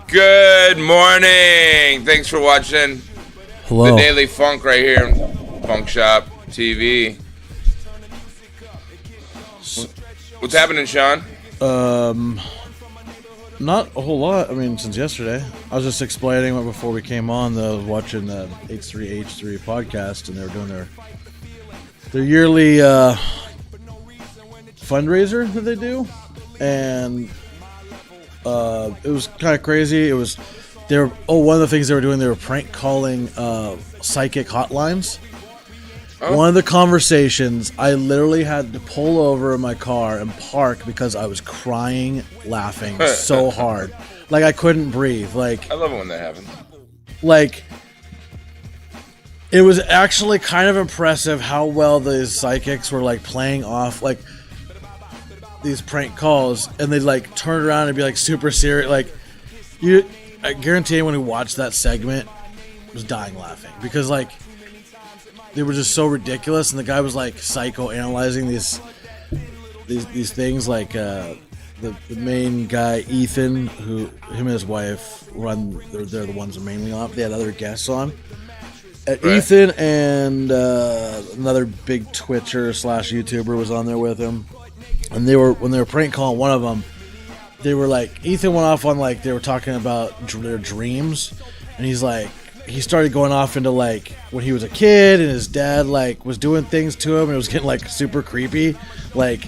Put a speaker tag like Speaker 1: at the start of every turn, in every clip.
Speaker 1: Good morning. Thanks for watching
Speaker 2: Hello.
Speaker 1: the Daily Funk right here, FunkShop TV. What's happening, Sean?
Speaker 2: Not a whole lot. I mean, since yesterday. I was just explaining before we came on. I was watching the H3H3 podcast, and they were doing their yearly fundraiser that they do, and it was kind of crazy. One of the things they were doing, they were prank calling psychic hotlines. Oh. One of the conversations, I literally had to pull over in my car and park because I was crying, laughing so hard. Like, I couldn't breathe. Like,
Speaker 1: I love it when that happens.
Speaker 2: Like, it was actually kind of impressive how well these psychics were, like, playing off, like, these prank calls, and they'd, like, turn around and be, like, super serious. Like, I guarantee anyone who watched that segment was dying laughing because, like, they were just so ridiculous, and the guy was like psychoanalyzing these things. Like the main guy, Ethan, him and his wife run. They're the ones mainly on. They had other guests on. Right. Ethan and another big Twitcher / YouTuber was on there with him, and when they were prank calling one of them, they were like, Ethan went off on, like, they were talking about their dreams, and he's like. He started going off into, like, when he was a kid and his dad, like, was doing things to him and it was getting, like, super creepy, like,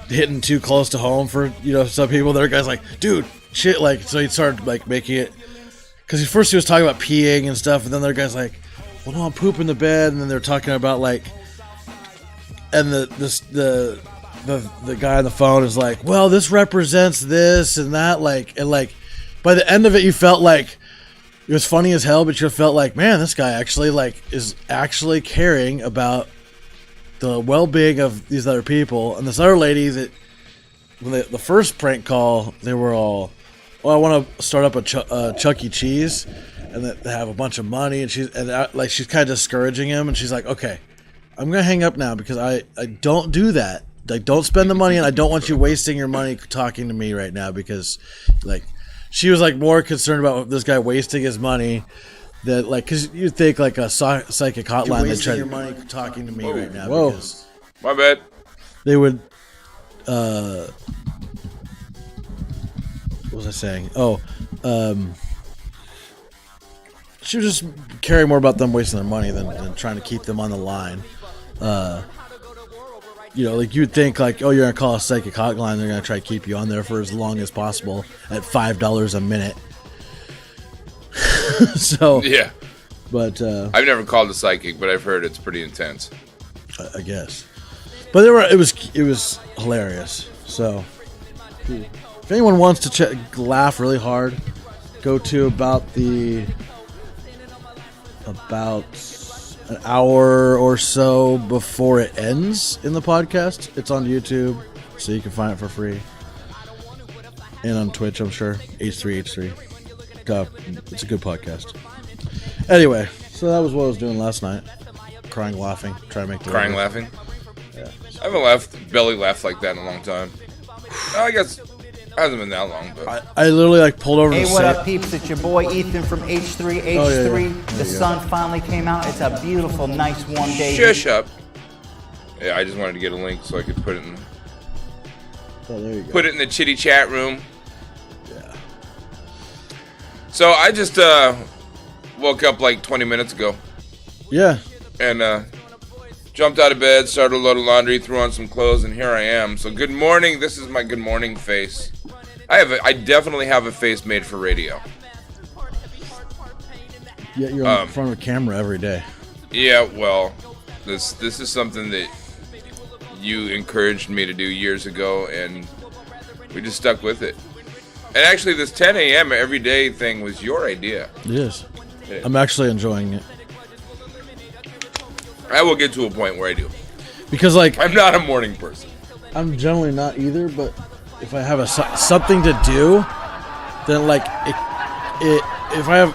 Speaker 2: hitting too close to home for, some people. The other guy's like, dude, shit, like, so he started, like, making it, because first he was talking about peeing and stuff, and then the other guy's like, well, no, I'm pooping the bed, and then they're talking about, like, and the guy on the phone is like, well, this represents this and that, like, and, like, by the end of it, you felt like, it was funny as hell, but you felt like, man, this guy actually, like, is actually caring about the well-being of these other people. And this other lady, that when the first prank call, they were all, I want to start up a Chuck E. Cheese, and they have a bunch of money, and she's kind of discouraging him, and she's like, okay, I'm gonna hang up now because I don't do that. Like, don't spend the money, and I don't want you wasting your money talking to me right now because, like. She was, like, more concerned about this guy wasting his money that, like, because you'd think, like, a psychic hotline, they'd try your money talking to me right now.
Speaker 1: Whoa. Because my bad.
Speaker 2: They would, what was I saying? She was just caring more about them wasting their money than trying to keep them on the line. Like, you'd think, like, oh, you're going to call a psychic hotline, they're going to try to keep you on there for as long as possible at $5 a minute. So,
Speaker 1: yeah.
Speaker 2: But,
Speaker 1: I've never called a psychic, but I've heard it's pretty intense.
Speaker 2: I guess. But it was hilarious. So, if anyone wants to laugh really hard, go to about an hour or so before it ends in the podcast. It's on YouTube, so you can find it for free. And on Twitch, I'm sure. H3H3. It's a good podcast. Anyway, so that was what I was doing last night. Crying, laughing, trying to make the
Speaker 1: Crying, laughing?
Speaker 2: Yeah.
Speaker 1: I haven't belly laughed like that in a long time. I guess it hasn't been that long, but
Speaker 2: I literally, like, pulled over.
Speaker 3: Hey, what up, peeps? It's your boy Ethan from H3H3.
Speaker 2: Oh, yeah.
Speaker 3: The sun finally came out. It's a beautiful, nice, warm day.
Speaker 1: Shush up. Yeah, I just wanted to get a link so I could put it in.
Speaker 2: Oh, there you go.
Speaker 1: Put it in the chitty chat room.
Speaker 2: Yeah.
Speaker 1: So I just woke up like 20 minutes ago.
Speaker 2: Yeah.
Speaker 1: And jumped out of bed, started a load of laundry, threw on some clothes, and here I am. So good morning. This is my good morning face. I definitely have a face made for radio.
Speaker 2: Yeah, you're in front of a camera every day.
Speaker 1: Yeah, well, this is something that you encouraged me to do years ago, and we just stuck with it. And actually, this 10 a.m. every day thing was your idea.
Speaker 2: It is.
Speaker 1: Yeah.
Speaker 2: I'm actually enjoying it.
Speaker 1: I will get to a point where I do.
Speaker 2: Because, like,
Speaker 1: I'm not a morning person.
Speaker 2: I'm generally not either, but if I have something to do, then, like, if I have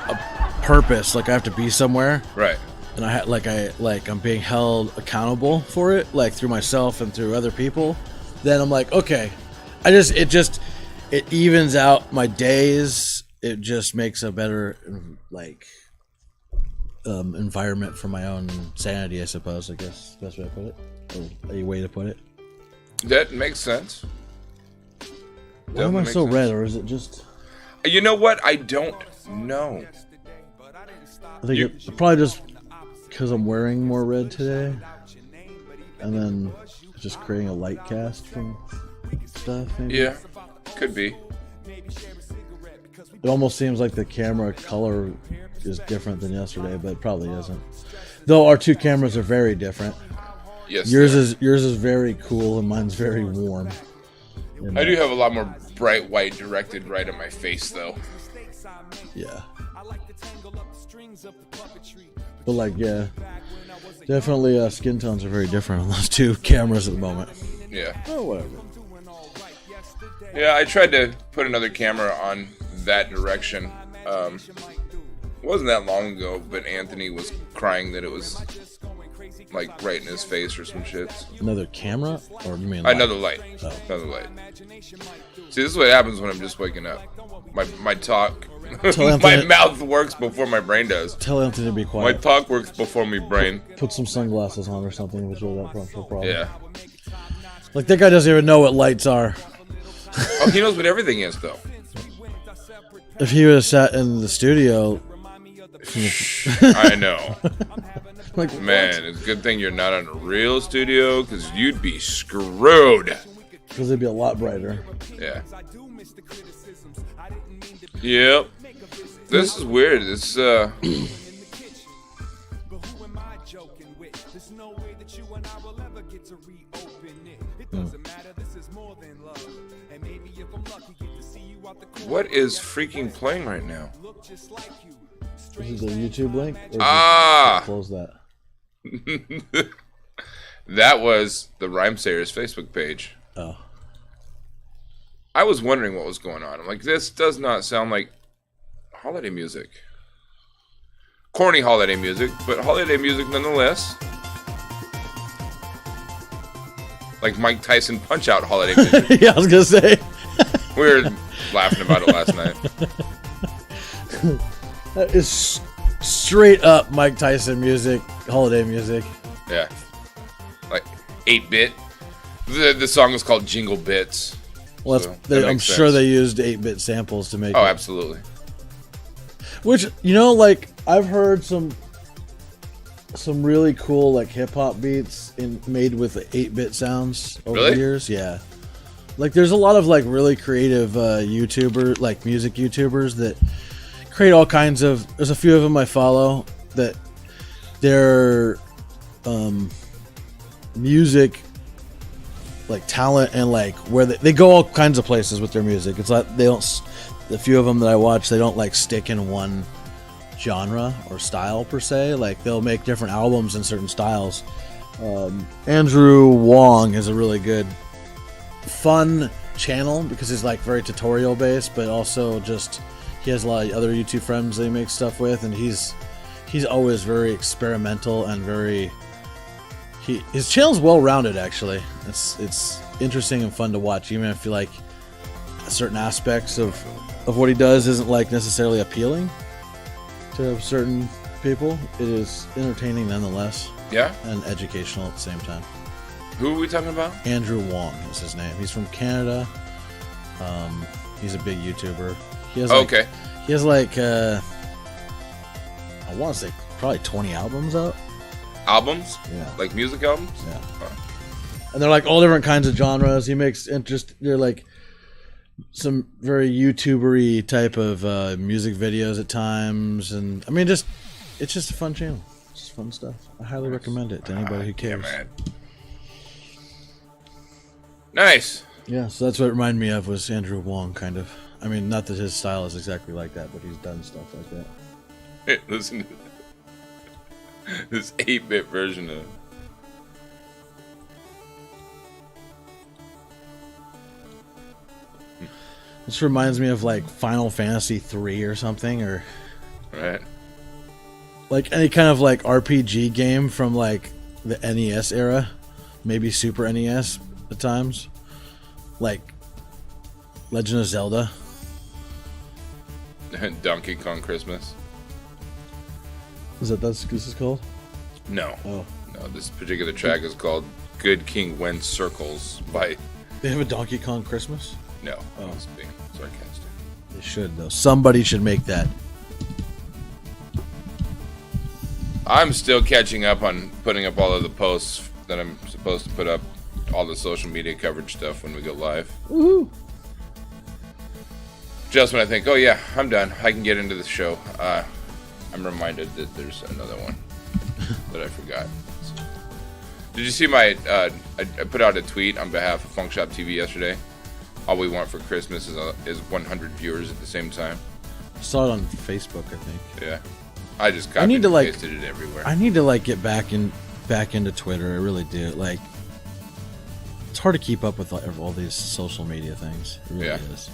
Speaker 2: a purpose, like I have to be somewhere,
Speaker 1: right?
Speaker 2: And I'm being held accountable for it, like through myself and through other people, then I'm like, okay, it evens out my days it just makes a better like environment for my own sanity, I suppose. I guess that's the best way to put it, or a way to put it.
Speaker 1: That makes sense.
Speaker 2: Why am I so red, or is it just?
Speaker 1: You know what? I don't know.
Speaker 2: I think it's probably just because I'm wearing more red today, and then just creating a light cast from stuff. Maybe.
Speaker 1: Yeah, could be.
Speaker 2: It almost seems like the camera color is different than yesterday, but it probably isn't. Though our two cameras are very different.
Speaker 1: Yes.
Speaker 2: Yours is very cool and mine's very warm.
Speaker 1: I do have a lot more bright white directed right at my face, though.
Speaker 2: Yeah. But like, yeah, definitely skin tones are very different on those two cameras at the moment.
Speaker 1: Yeah.
Speaker 2: Oh, whatever.
Speaker 1: Yeah, I tried to put another camera on that direction. It wasn't that long ago, but Anthony was crying that it was like right in his face or some shit.
Speaker 2: Another camera, or you mean light?
Speaker 1: Another light? Oh. Another light. See, this is what happens when I'm just waking up. My talk, my mouth works before my brain does.
Speaker 2: Tell Anthony to be quiet.
Speaker 1: My talk works before my brain.
Speaker 2: Put some sunglasses on or something. Was really that problem?
Speaker 1: Yeah.
Speaker 2: Like that guy doesn't even know what lights are.
Speaker 1: Oh, he knows what everything is, though.
Speaker 2: If he would have sat in the studio.
Speaker 1: I know.
Speaker 2: Like,
Speaker 1: man, it's a good thing you're not in a real studio, because you'd be screwed.
Speaker 2: Because it'd be a lot brighter.
Speaker 1: Yeah. Yep. This is weird. It's What is freaking playing right now?
Speaker 2: This is the YouTube link?
Speaker 1: Ah!
Speaker 2: Close that.
Speaker 1: That was the Rhymesayers Facebook page.
Speaker 2: Oh.
Speaker 1: I was wondering what was going on. I'm like, this does not sound like holiday music. Corny holiday music, but holiday music nonetheless. Like Mike Tyson Punch-Out holiday music.
Speaker 2: Yeah, I was going to say.
Speaker 1: We were laughing about it last night.
Speaker 2: That is straight up Mike Tyson music, holiday music.
Speaker 1: Yeah. Like 8-bit. The song was called Jingle Bits.
Speaker 2: Well,
Speaker 1: so
Speaker 2: I'm sure they used 8-bit samples to make it.
Speaker 1: Oh, absolutely.
Speaker 2: Which, you know, like, I've heard some really cool, like, hip-hop beats made with 8-bit sounds over the years. Yeah. Like, there's a lot of, like, really creative music YouTubers that create all kinds of... There's a few of them I follow that their music... like talent and like where they go all kinds of places with their music. It's like they don't, the few of them that I watch, they don't like stick in one genre or style per se. Like they'll make different albums in certain styles. Andrew Wong is a really good fun channel because he's like very tutorial based, but also just he has a lot of other YouTube friends that he makes stuff with, and he's always very experimental and very his channel's well-rounded, actually. It's interesting and fun to watch, even if you like certain aspects of what he does isn't like necessarily appealing to certain people. It is entertaining nonetheless.
Speaker 1: Yeah.
Speaker 2: And educational at the same time.
Speaker 1: Who are we talking about?
Speaker 2: Andrew Wong is his name. He's from Canada. He's a big YouTuber. He has like, he has like I want to say probably 20 albums out.
Speaker 1: Albums?
Speaker 2: Yeah.
Speaker 1: Like music albums?
Speaker 2: Yeah. And they're like all different kinds of genres. He makes they're like some very YouTuber-y type of music videos at times. And I mean, it's just a fun channel. It's just fun stuff. I highly recommend it to anybody who cares.
Speaker 1: Yeah, man. Nice.
Speaker 2: Yeah, so that's what it reminded me of was Andrew Wong, kind of. I mean, not that his style is exactly like that, but he's done stuff like that.
Speaker 1: Hey, listen to this 8-bit version of...
Speaker 2: This reminds me of like Final Fantasy 3 or something, or
Speaker 1: right,
Speaker 2: like any kind of like RPG game from like the NES era, maybe Super NES at times, like Legend of Zelda.
Speaker 1: Donkey Kong Christmas.
Speaker 2: Is that this is called?
Speaker 1: No.
Speaker 2: Oh.
Speaker 1: No, this particular track is called Good King Went Circles by...
Speaker 2: They have a Donkey Kong Christmas?
Speaker 1: No, I was being sarcastic.
Speaker 2: They should, though. Somebody should make that.
Speaker 1: I'm still catching up on putting up all of the posts that I'm supposed to put up, all the social media coverage stuff when we go live.
Speaker 2: Woohoo!
Speaker 1: Just when I think, oh yeah, I'm done, I can get into the show, I'm reminded that there's another one that I forgot. Did you see my, I put out a tweet on behalf of FunkShop TV yesterday. All we want for Christmas is 100 viewers at the same time.
Speaker 2: I saw it on Facebook, I think.
Speaker 1: Yeah. I just copied and pasted it everywhere.
Speaker 2: I need to like get back into Twitter. I really do. Like, it's hard to keep up with all these social media things. It really is.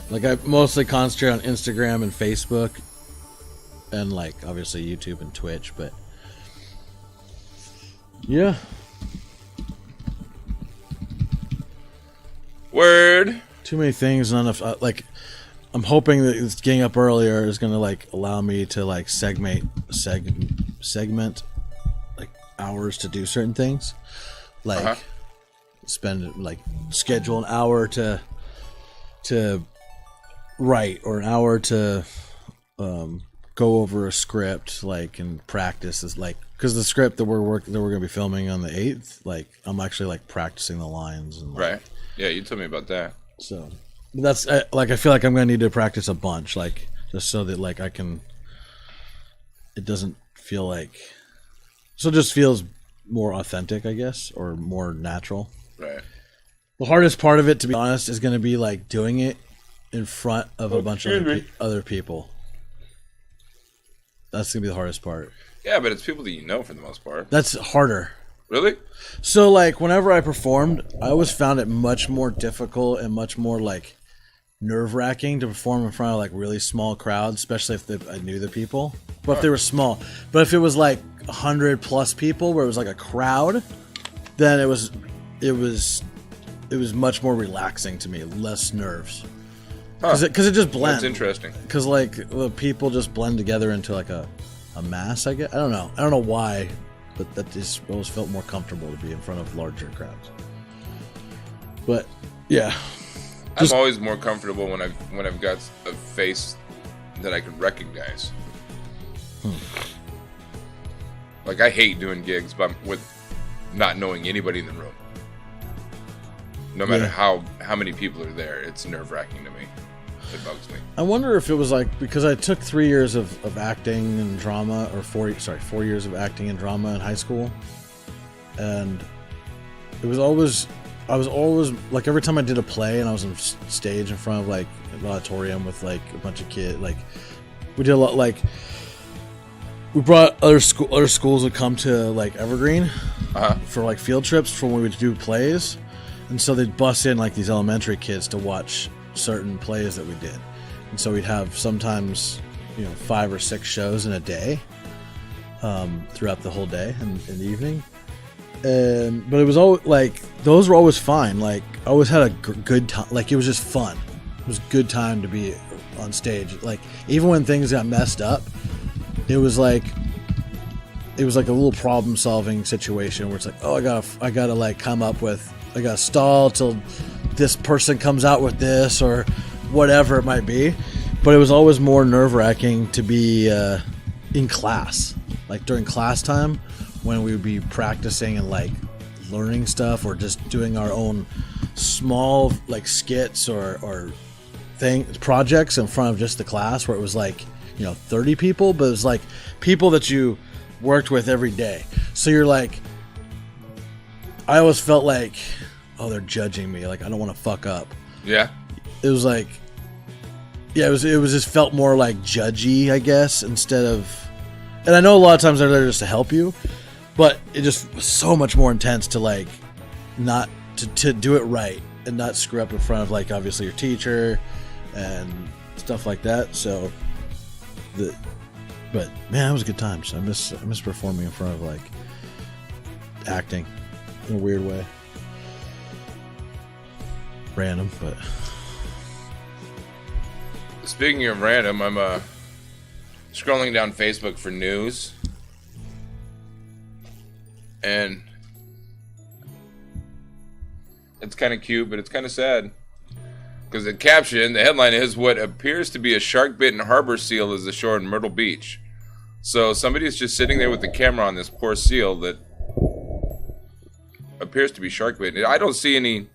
Speaker 2: Like, I mostly concentrate on Instagram and Facebook, and like obviously YouTube and Twitch. But yeah,
Speaker 1: word.
Speaker 2: Too many things. Not enough. Like, I'm hoping that it's getting up earlier is going to like allow me to like segment like hours to do certain things, like schedule an hour to write, or an hour to go over a script, like, and practice is like, because the script that we're going to be filming on the 8th, like, I'm actually like practicing the lines and like,
Speaker 1: right. Yeah, you told me about that.
Speaker 2: So that's like, I feel like I'm gonna need to practice a bunch, like, just so that like I can. It doesn't feel like, so it just feels more authentic, I guess, or more natural.
Speaker 1: Right.
Speaker 2: The hardest part of it, to be honest, is gonna be like doing it in front of a bunch of other people. That's gonna be the hardest part.
Speaker 1: Yeah, but it's people that you know for the most part.
Speaker 2: That's harder.
Speaker 1: Really?
Speaker 2: So, like, whenever I performed, I always found it much more difficult and much more, like, nerve-wracking to perform in front of, like, really small crowds, especially if I knew the people. But if they were small. But if it was, like, 100-plus people, where it was, like, a crowd, then it was much more relaxing to me, less nerves. Because it just blends.
Speaker 1: That's interesting.
Speaker 2: Because, like, the people just blend together into, like, a mass, I guess. I don't know why. But that just always felt more comfortable to be in front of larger crowds. But yeah,
Speaker 1: I'm always more comfortable when I've got a face that I can recognize. Like, I hate doing gigs with not knowing anybody in the room. No matter how many people are there, it's nerve-wracking to me. It bugs me.
Speaker 2: I wonder if it was like, because I took 3 years of acting and drama, or 4 years of acting and drama in high school, and I was always like, every time I did a play and I was on stage in front of like an auditorium with like a bunch of kids, like, we did a lot, like, we brought other schools would come to like Evergreen for like field trips for when we would do plays, and so they'd bus in like these elementary kids to watch certain plays that we did, and so we'd have sometimes 5 or 6 shows in a day, throughout the whole day and in the evening. But it was always like, those were always fine. Like, I always had a good time. Like, it was just fun. It was a good time to be on stage. Like, even when things got messed up, it was like a little problem solving situation where it's like, oh, I gotta like come up with, I gotta stall till this person comes out with this, or whatever it might be. But it was always more nerve-wracking to be in class, like during class time, when we would be practicing and like learning stuff, or just doing our own small like skits or projects in front of just the class, where it was like 30 people, but it was like people that you worked with every day. So you're like, I always felt like, oh, they're judging me. Like, I don't want to fuck up.
Speaker 1: Yeah.
Speaker 2: It was like, yeah, it was just felt more like judgy, I guess, instead of, and I know a lot of times they're there just to help you, but it just was so much more intense to like, not to do it right and not screw up in front of like, obviously your teacher and stuff like that. So but man, it was a good time. So I miss performing in front of like acting in a weird way. Random, but
Speaker 1: Speaking of random, I'm scrolling down Facebook for news, and it's kind of cute, but it's kind of sad. Because the caption, the headline is, "What appears to be a shark-bitten harbor seal is ashore in Myrtle Beach." So somebody's just sitting there with the camera on this poor seal that appears to be shark-bitten. I don't see any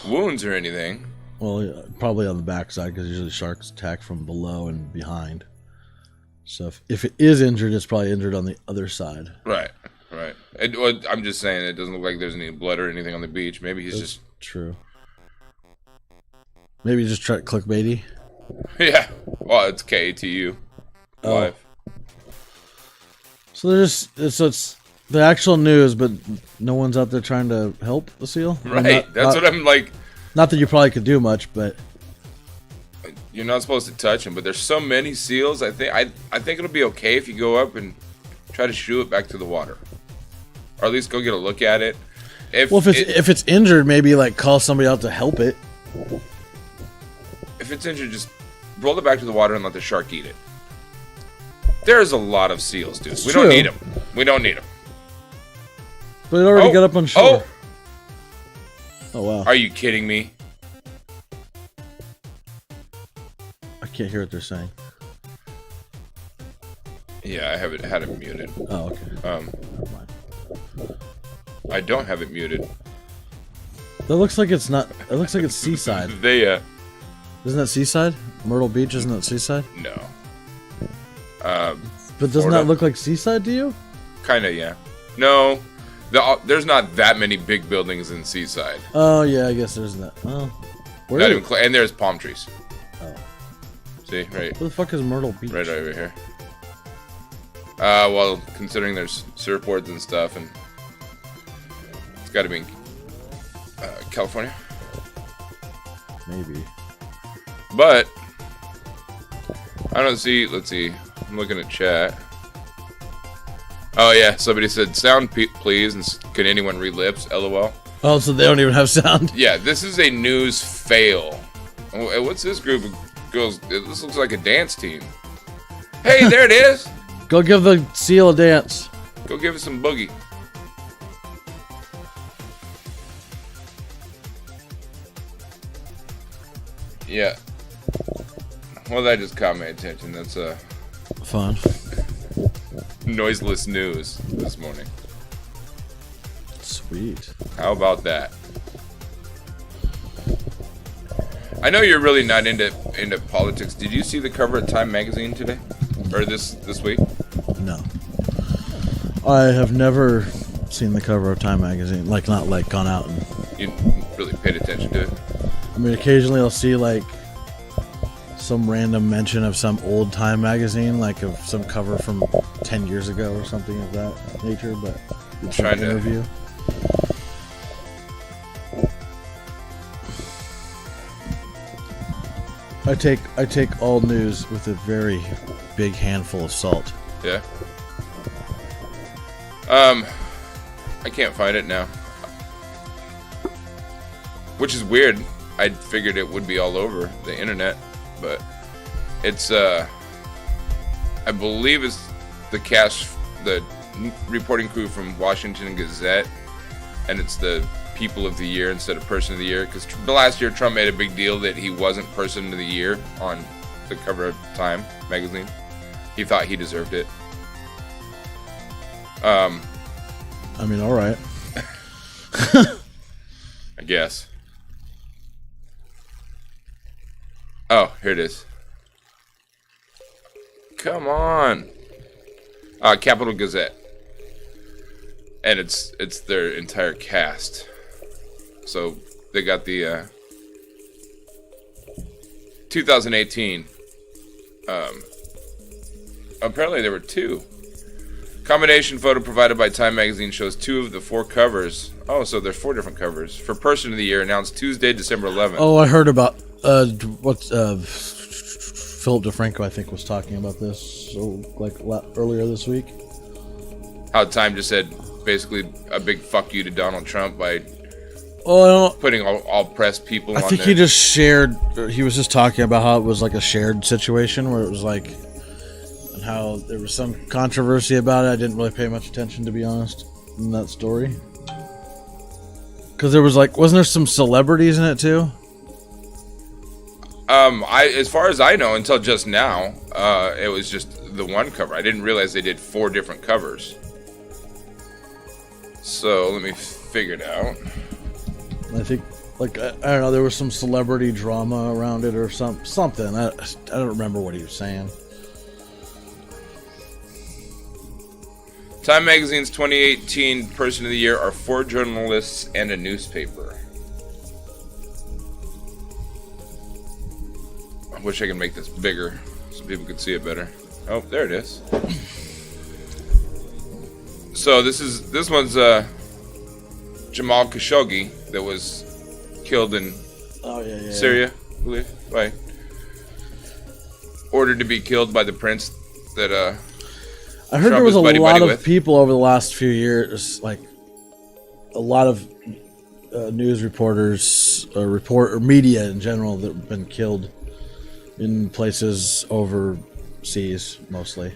Speaker 1: wounds or anything.
Speaker 2: Well, yeah, probably on the backside, because usually sharks attack from below and behind. So if it is injured, it's probably injured on the other side.
Speaker 1: Right. I'm just saying it doesn't look like there's any blood or anything on the beach. Maybe he's just...
Speaker 2: True. Maybe just try clickbaity.
Speaker 1: Yeah. Well, it's KATU. Live.
Speaker 2: So it's the actual news, but no one's out there trying to help the seal.
Speaker 1: Right. That's what I'm like.
Speaker 2: Not that you probably could do much, but
Speaker 1: you're not supposed to touch them. But there's so many seals. I think it'll be okay if you go up and try to shoo it back to the water, or at least go get a look at it. If
Speaker 2: it's injured, maybe like call somebody out to help it.
Speaker 1: If it's injured, just roll it back to the water and let the shark eat it. There's a lot of seals, dude. We don't need them. We don't need them.
Speaker 2: But it already got up on shore. Oh, wow.
Speaker 1: Are you kidding me?
Speaker 2: I can't hear what they're saying.
Speaker 1: Yeah, I have it had it muted.
Speaker 2: Oh, okay.
Speaker 1: I don't have it muted.
Speaker 2: That looks like it's not. It looks like it's seaside. Isn't that seaside? Myrtle Beach, isn't that seaside?
Speaker 1: No.
Speaker 2: But doesn't that look like seaside to you?
Speaker 1: Kinda, yeah. No, there's not that many big buildings in Seaside.
Speaker 2: Oh yeah, I guess there's that. Oh,
Speaker 1: and there's palm trees.
Speaker 2: Oh.
Speaker 1: See, right.
Speaker 2: Where the fuck is Myrtle Beach?
Speaker 1: Right over here. Well, considering there's surfboards and stuff, and it's got to be in California.
Speaker 2: Maybe.
Speaker 1: But I don't see. Let's see. I'm looking at chat. Oh yeah, somebody said sound please, and can anyone read lips? LOL.
Speaker 2: Oh, so they don't even have sound.
Speaker 1: Yeah, this is a news fail. Oh, what's this group of girls? This looks like a dance team. Hey, there it is.
Speaker 2: Go give the seal a dance.
Speaker 1: Go give it some boogie. Yeah. Well, that just caught my attention. That's
Speaker 2: fun.
Speaker 1: Noiseless news this morning.
Speaker 2: Sweet.
Speaker 1: How about that? I know you're really not into politics. Did you see the cover of Time magazine today, or this week?
Speaker 2: No. I have never seen the cover of Time magazine. Like, not like gone out and.
Speaker 1: You really paid attention to it?
Speaker 2: I mean, occasionally I'll see like some random mention of some old Time magazine, like of some cover from 10 years ago or something of that nature, but it's an interview. I take all news with a very big handful of salt.
Speaker 1: Yeah. I can't find it now. Which is weird. I figured it would be all over the internet, but it's I believe it's the cast, the reporting crew from Washington Gazette, and it's the People of the Year instead of Person of the Year, because the last year Trump made a big deal that he wasn't Person of the Year on the cover of Time magazine. He thought he deserved it.
Speaker 2: I mean, all right.
Speaker 1: I guess. Oh, here it is. Come on. Capital Gazette. And it's their entire cast. So they got the 2018. Apparently there were two. Combination photo provided by Time magazine shows two of the four covers. Oh, so there's four different covers. For Person of the Year, announced Tuesday, December 11th.
Speaker 2: Oh, I heard about Philip DeFranco, I think, was talking about this earlier this week.
Speaker 1: How Time just said basically a big fuck you to Donald Trump by putting all press people
Speaker 2: I
Speaker 1: on
Speaker 2: think
Speaker 1: there.
Speaker 2: he just shared. He was just talking about how it was like a shared situation where it was like, and how there was some controversy about it. I didn't really pay much attention, to be honest, in that story. Because there was like, wasn't there some celebrities in it too?
Speaker 1: As far as I know, until just now, it was just the one cover. I didn't realize they did 4 different covers. So let me figure it out.
Speaker 2: I think, like, I don't know, there was some celebrity drama around it or something. I don't remember what he was saying.
Speaker 1: Time Magazine's 2018 Person of the Year are 4 journalists and a newspaper. I wish I could make this bigger so people could see it better. Oh, there it is. So this one's Jamal Khashoggi that was killed in Syria, I believe. Right. Ordered to be killed by the prince that
Speaker 2: I heard
Speaker 1: Trump
Speaker 2: there was
Speaker 1: is
Speaker 2: a lot of
Speaker 1: with.
Speaker 2: people over the last few years, like a lot of news reporters, or media in general, that have been killed in places overseas, mostly.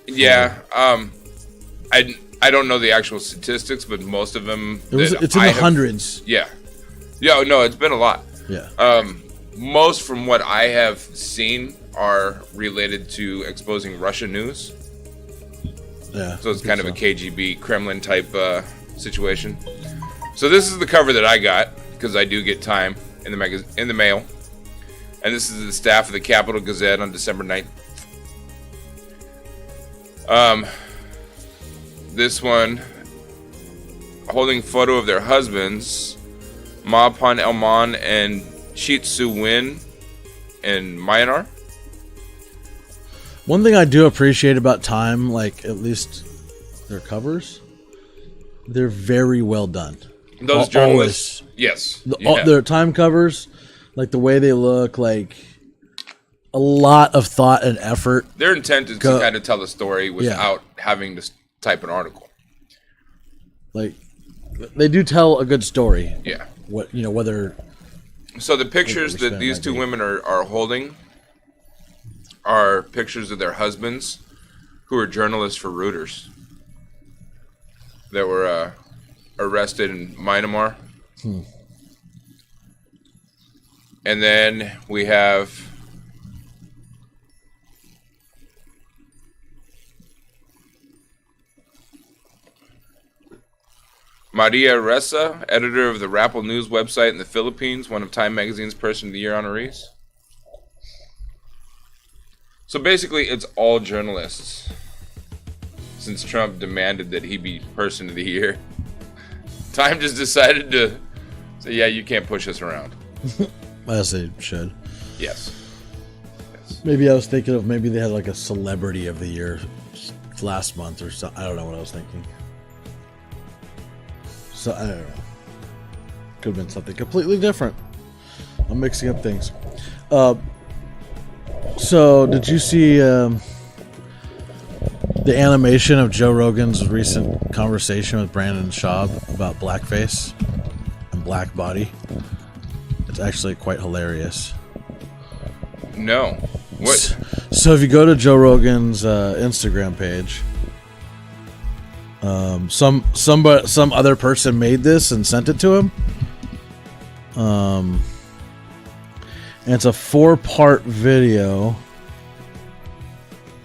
Speaker 1: Yeah, I don't know the actual statistics, but most of them.
Speaker 2: It's in the hundreds.
Speaker 1: Yeah, no, it's been a lot.
Speaker 2: Yeah.
Speaker 1: Most from what I have seen are related to exposing Russian news.
Speaker 2: Yeah.
Speaker 1: So it's kind of a KGB Kremlin type situation. So this is the cover that I got because I do get Time in the mail, and this is the staff of the Capital Gazette on December 9th. This one holding photo of their husbands, Mapan Elman and Cheat Su Win in Myanmar.
Speaker 2: One thing I do appreciate about Time, like at least their covers, they're very well done.
Speaker 1: Those journalists, yes.
Speaker 2: Their Time covers, like the way they look, like a lot of thought and effort.
Speaker 1: Their intent is to kind of tell the story without having to type an article.
Speaker 2: Like, they do tell a good story.
Speaker 1: Yeah.
Speaker 2: Whether.
Speaker 1: So the pictures that these 2 women are holding are pictures of their husbands who are journalists for Reuters that were arrested in Myanmar. And then we have Maria Ressa, editor of the Rappel News website in the Philippines, one of Time Magazine's Person of the Year honorees. So basically, it's all journalists, since Trump demanded that he be Person of the Year. Time just decided to say, yeah, you can't push us around.
Speaker 2: As they should.
Speaker 1: Yes.
Speaker 2: Maybe I was thinking of, maybe they had like a Celebrity of the Year last month or something. I don't know what I was thinking. So, I don't know. Could have been something completely different. I'm mixing up things. So, did you see the animation of Joe Rogan's recent conversation with Brandon Schaub about blackface and black body? It's actually quite hilarious.
Speaker 1: No. What?
Speaker 2: So if you go to Joe Rogan's Instagram page, some other person made this and sent it to him. And it's a 4-part video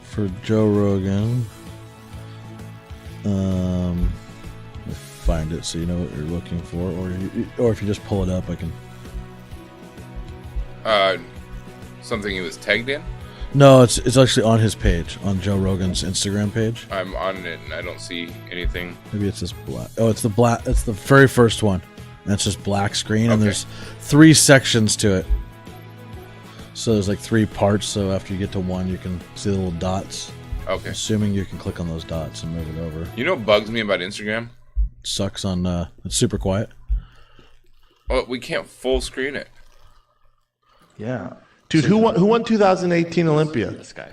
Speaker 2: for Joe Rogan. Let me find it so you know what you're looking for, or if you just pull it up, I can.
Speaker 1: Something he was tagged in?
Speaker 2: No, it's actually on his page, on Joe Rogan's Instagram page.
Speaker 1: I'm on it and I don't see anything.
Speaker 2: Maybe it's this black. Oh, it's the black. It's the very first one. And it's just black screen, and there's 3 sections to it. So there's like 3 parts. So after you get to one, you can see the little dots.
Speaker 1: Okay.
Speaker 2: Assuming you can click on those dots and move it over.
Speaker 1: You know what bugs me about Instagram?
Speaker 2: It sucks on. It's super quiet.
Speaker 1: Oh, we can't full screen it.
Speaker 4: Yeah. Dude, who won 2018 Olympia?
Speaker 3: This guy.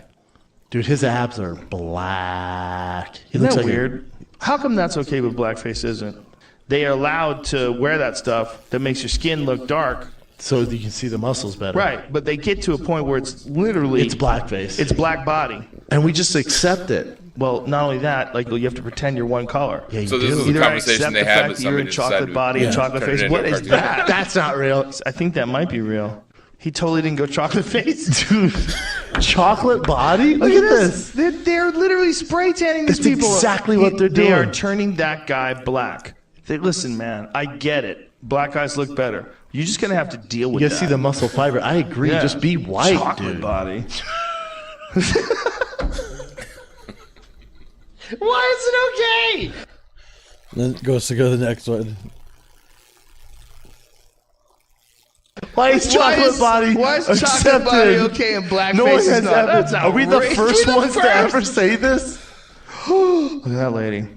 Speaker 4: Dude, his abs are black. He
Speaker 5: Isn't
Speaker 4: looks
Speaker 5: that
Speaker 4: like
Speaker 5: weird? How come that's okay but blackface isn't? they are allowed to wear that stuff that makes your skin look dark.
Speaker 4: So you can see the muscles better.
Speaker 5: Right, but they get to a point where it's literally...
Speaker 4: It's blackface.
Speaker 5: It's black body.
Speaker 4: And we just accept it.
Speaker 5: Well, not only that, like you have to pretend you're one color.
Speaker 4: Yeah, you
Speaker 1: So this
Speaker 4: do.
Speaker 1: is the
Speaker 5: Either I
Speaker 1: conversation
Speaker 5: accept
Speaker 1: they
Speaker 5: the
Speaker 1: had
Speaker 5: fact
Speaker 1: with
Speaker 5: that you're
Speaker 1: somebody
Speaker 5: in
Speaker 1: to
Speaker 5: chocolate
Speaker 1: decide
Speaker 5: body and
Speaker 1: to
Speaker 5: chocolate
Speaker 1: turn it
Speaker 5: face.
Speaker 1: into
Speaker 5: What
Speaker 1: a
Speaker 5: is
Speaker 1: cartoon.
Speaker 5: that?
Speaker 4: That's not real.
Speaker 5: I think that might be real. He totally didn't go chocolate face.
Speaker 4: Dude, chocolate body? Look
Speaker 5: Look
Speaker 4: at this.
Speaker 5: They're literally spray tanning these
Speaker 4: That's
Speaker 5: people.
Speaker 4: exactly what they're
Speaker 5: They are
Speaker 4: doing.
Speaker 5: turning that guy black. Listen, man, I get it. Black guys look better. You're just going to have to deal with
Speaker 4: You
Speaker 5: that.
Speaker 4: see the muscle fiber. I agree.
Speaker 5: Yeah.
Speaker 4: Just be white,
Speaker 5: chocolate
Speaker 4: dude.
Speaker 5: body. Why is it okay?
Speaker 2: Then goes to go to the next one.
Speaker 4: Why is chocolate body
Speaker 5: Why is chocolate
Speaker 4: accepted?
Speaker 5: body okay and blackface
Speaker 4: No one
Speaker 5: is
Speaker 4: has
Speaker 5: not?
Speaker 4: ever.
Speaker 5: That's
Speaker 4: Are we the
Speaker 5: outrageous.
Speaker 4: first
Speaker 5: We're the
Speaker 4: ones to
Speaker 5: first.
Speaker 4: ever say this?
Speaker 5: Look at that lady.